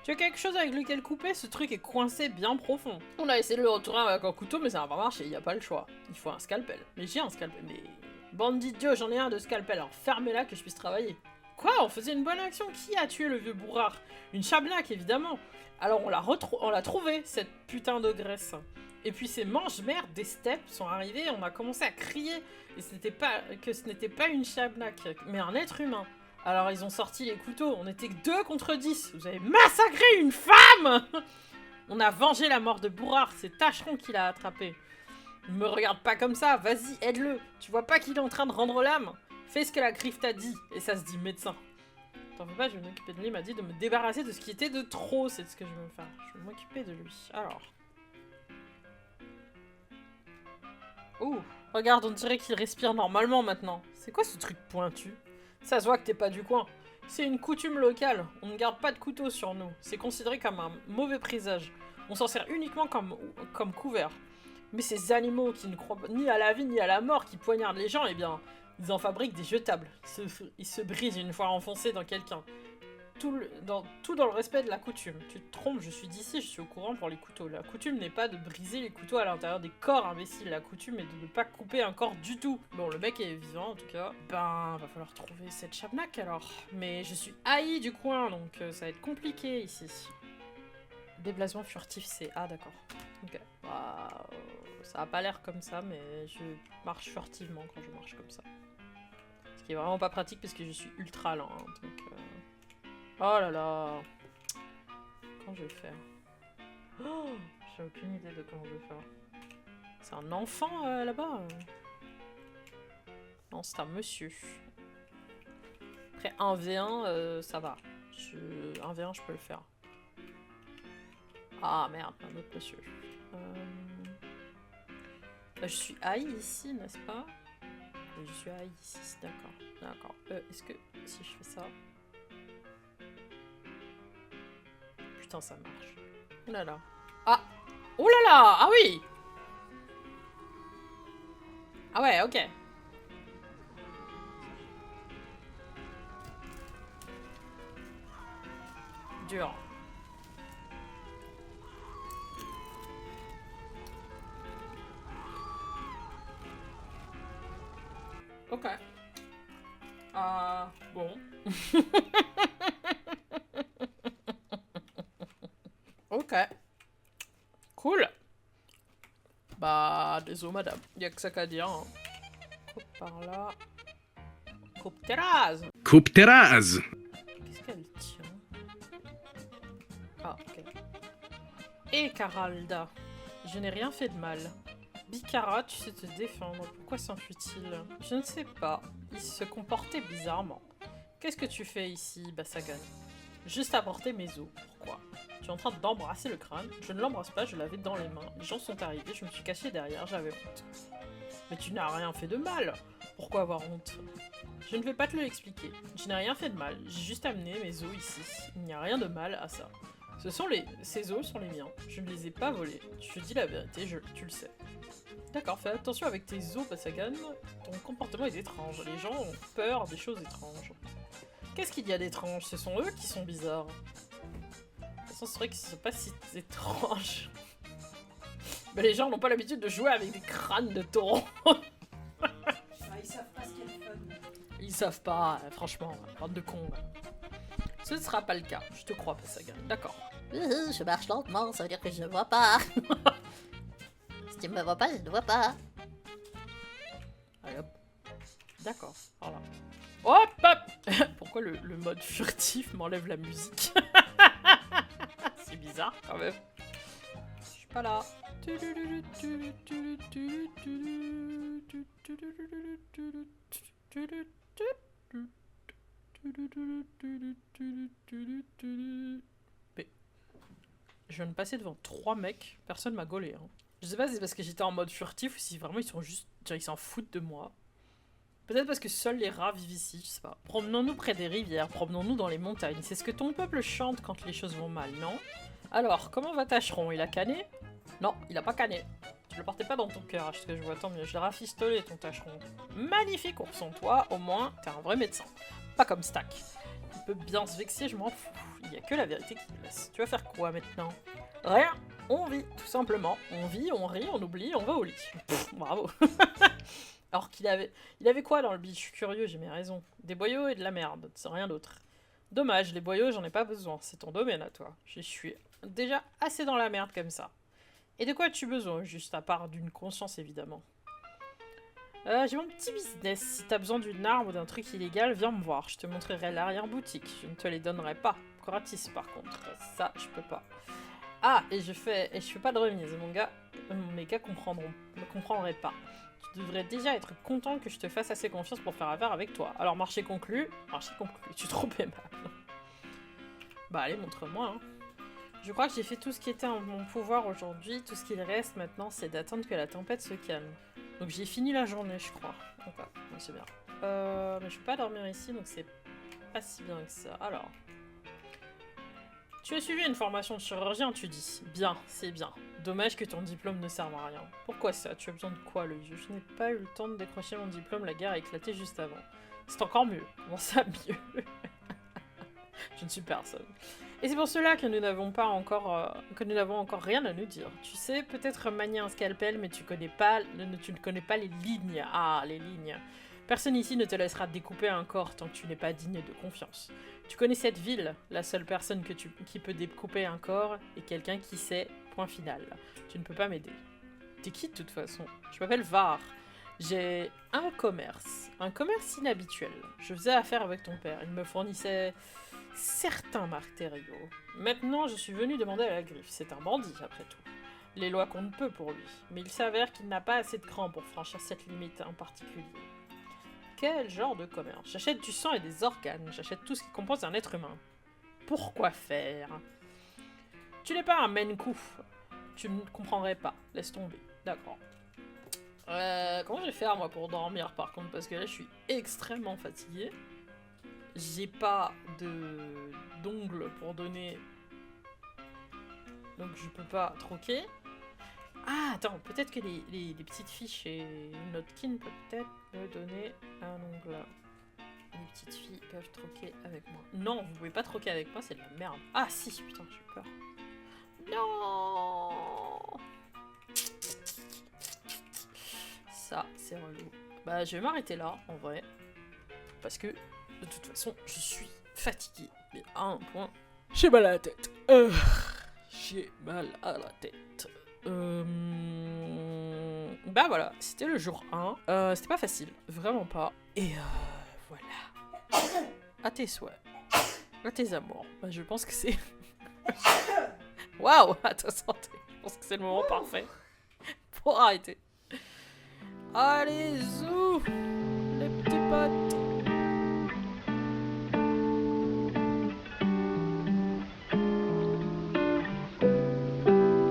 Tu as quelque chose avec lequel couper? Ce truc est coincé bien profond. On a essayé de le retourner avec un couteau, mais ça n'a pas marché, il n'y a pas le choix. Il faut un scalpel. Mais j'ai un scalpel, mais... Bande d'idiots, j'en ai un de scalpel, alors fermez-la que je puisse travailler. Quoi? On faisait une bonne action? Qui a tué le vieux bourrard? Une chablaque, évidemment. Alors on l'a trouvé, cette putain de graisse. Et puis ces mange-merde des steppes sont arrivés, on a commencé à crier. Et ce n'était pas une chablaque, mais un être humain. Alors ils ont sorti les couteaux, on était 2 contre 10. Vous avez massacré une femme! On a vengé la mort de bourrard, c'est Tacheron qui l'a attrapé. Ne me regarde pas comme ça, vas-y, aide-le. Tu vois pas qu'il est en train de rendre l'âme? Fais ce que la griffe t'a dit, et ça se dit médecin. T'en fais pas, je vais m'occuper de lui, il m'a dit de me débarrasser de ce qui était de trop, c'est ce que je veux faire. Je vais m'occuper de lui. Alors. Ouh, regarde, on dirait qu'il respire normalement maintenant. C'est quoi ce truc pointu? Ça se voit que t'es pas du coin. C'est une coutume locale, on ne garde pas de couteau sur nous. C'est considéré comme un mauvais présage. On s'en sert uniquement comme couvert. Mais ces animaux qui ne croient ni à la vie ni à la mort, qui poignardent les gens, eh bien, ils en fabriquent des jetables. Ils se brisent une fois enfoncés dans quelqu'un. Tout dans le respect de la coutume. Tu te trompes, je suis d'ici, je suis au courant pour les couteaux. La coutume n'est pas de briser les couteaux à l'intérieur des corps, imbécile. La coutume est de ne pas couper un corps du tout. Bon, le mec est vivant, en tout cas. Ben, va falloir trouver cette chablaque, alors. Mais je suis haï du coin, donc ça va être compliqué, ici. Déplacement furtif, c'est... Ah, d'accord. Ok. Ça a pas l'air comme ça, mais je marche furtivement quand je marche comme ça. Ce qui est vraiment pas pratique, parce que je suis ultra lent, hein, donc... Oh là là. Comment je vais faire? Oh, j'ai aucune idée de comment je vais faire. C'est un enfant là-bas? Non, c'est un monsieur. Après 1v1, ça va. 1v1, je peux le faire. Ah merde, un autre monsieur. Là, je suis haï ici, n'est-ce pas? Et je suis haï ici, d'accord. D'accord. Est-ce que si je fais ça... Putain, ça marche. Oh là là. Ah! Oh là là! Ah oui! Ah ouais, ok. Dur. Ok. Bon. Ok. Cool. Bah, désolé madame. Y'a que ça qu'à dire. Hein. Coupe par là. Coupe terrasse. Coupe terrasse. Qu'est-ce qu'elle tient? Ah, ok. Et Caralda. Je n'ai rien fait de mal. Bicara, tu sais te défendre. Pourquoi s'enfuit-il? Je ne sais pas. Il se comportait bizarrement. Qu'est-ce que tu fais ici, Basagan? Juste apporter mes os. Pourquoi? Tu es en train d'embrasser le crâne. Je ne l'embrasse pas, je l'avais dans les mains. Les gens sont arrivés, je me suis caché derrière, j'avais honte. Mais tu n'as rien fait de mal. Pourquoi avoir honte? Je ne vais pas te l'expliquer. Je n'ai rien fait de mal. J'ai juste amené mes os ici. Il n'y a rien de mal à ça. Ces os sont les miens. Je ne les ai pas volés. Je dis la vérité, tu le sais. D'accord, fais attention avec tes os, Basagan. Ton comportement est étrange. Les gens ont peur des choses étranges. Qu'est-ce qu'il y a d'étrange? Ce sont eux qui sont bizarres. De toute façon, c'est vrai qu'ils ne sont pas si étranges. Mais les gens n'ont pas l'habitude de jouer avec des crânes de taureaux. Ils savent pas ce qu'elle fait. Ils savent pas, franchement, bande de cons. Ce ne sera pas le cas, je te crois, Basagan. D'accord. Je marche lentement, ça veut dire que je ne vois pas. Si tu me vois pas, je ne vois pas. Allez hop. D'accord, voilà. Hop hop. Pourquoi le mode furtif m'enlève la musique? C'est bizarre quand même. Je suis pas là. Mais je viens de passer devant 3 mecs, personne m'a gaulé. Hein. Je sais pas si c'est parce que j'étais en mode furtif ou si vraiment ils sont juste... Genre, ils s'en foutent de moi. Peut-être parce que seuls les rats vivent ici, je sais pas. Promenons-nous près des rivières, promenons-nous dans les montagnes. C'est ce que ton peuple chante quand les choses vont mal, non? Alors, comment va Tâcheron? Il a canné? Non, il a pas canné. Tu le portais pas dans ton cœur, à ce que je vois, tant mieux. Je l'ai rafistolé, ton Tâcheron. Magnifique ourson, toi, au moins, t'es un vrai médecin. Pas comme Stack. Il peut bien se vexer, je m'en fous. Il y a que la vérité qui le laisse. Tu vas faire quoi maintenant? Rien. On vit, tout simplement. On vit, on rit, on oublie, on va au lit. Pff, bravo. Alors qu'il avait... Il avait quoi dans le bide? Je suis curieux, j'ai mes raisons. Des boyaux et de la merde, c'est rien d'autre. Dommage, les boyaux, j'en ai pas besoin. C'est ton domaine à toi. Je suis déjà assez dans la merde comme ça. Et de quoi as-tu besoin? Juste à part d'une conscience, évidemment. J'ai mon petit business. Si t'as besoin d'une arme ou d'un truc illégal, viens me voir. Je te montrerai l'arrière-boutique. Je ne te les donnerai pas. Gratis, par contre. Ça, je peux pas. Ah, et je fais pas de remise. Mes gars me comprendraient pas. Tu devrais déjà être content que je te fasse assez confiance pour faire affaire avec toi. Alors, marché conclu. Marché conclu. Tu es trop aimable. Bah, allez, montre-moi, hein. Je crois que j'ai fait tout ce qui était en mon pouvoir aujourd'hui. Tout ce qu'il reste maintenant, c'est d'attendre que la tempête se calme. Donc j'ai fini la journée, je crois. Enfin, c'est bien. Mais je peux pas dormir ici, donc c'est pas si bien que ça. Alors... Tu as suivi une formation de chirurgien, tu dis. Bien, c'est bien. Dommage que ton diplôme ne serve à rien. Pourquoi ça? Tu as besoin de quoi, le vieux? Je n'ai pas eu le temps de décrocher mon diplôme, la guerre a éclaté juste avant. C'est encore mieux. Comment ça, mieux? Je ne suis personne. Et c'est pour cela que nous n'avons encore rien à nous dire. Tu sais peut-être manier un scalpel, mais tu ne connais pas les lignes. Ah, les lignes. Personne ici ne te laissera découper un corps tant que tu n'es pas digne de confiance. Tu connais cette ville, la seule personne qui peut découper un corps est quelqu'un qui sait, point final. Tu ne peux pas m'aider. T'es qui de toute façon? Je m'appelle Var. J'ai un commerce inhabituel. Je faisais affaire avec ton père, il me fournissait certains matériaux. Maintenant, je suis venu demander à la griffe. C'est un bandit, après tout. Les lois comptent peu pour lui, mais il s'avère qu'il n'a pas assez de cran pour franchir cette limite en particulier. Quel genre de commerce? J'achète du sang et des organes, j'achète tout ce qui compose un être humain. Pourquoi faire? Tu n'es pas un Menkou. Tu ne comprendrais pas. Laisse tomber. D'accord. Comment je vais faire, moi, pour dormir, par contre? Parce que là, je suis extrêmement fatiguée. J'ai pas d'ongles pour donner... Donc, je peux pas troquer. Ah, attends, peut-être que les petites filles chez Notkin peuvent peut-être me donner un ongle. Les petites filles peuvent troquer avec moi. Non, vous pouvez pas troquer avec moi, c'est de la merde. Ah, si, putain, j'ai peur. Non! Ça, c'est relou. Bah, je vais m'arrêter là, en vrai. Parce que, de toute façon, je suis fatiguée. Mais à un point, j'ai mal à la tête. J'ai mal à la tête. Bah voilà, c'était le jour 1. C'était pas facile, vraiment pas. Et voilà. À tes souhaits. À tes amours. Bah, je pense que c'est... Waouh, à ta santé. Je pense que c'est le moment parfait pour arrêter. Allez, zou, les petits potes.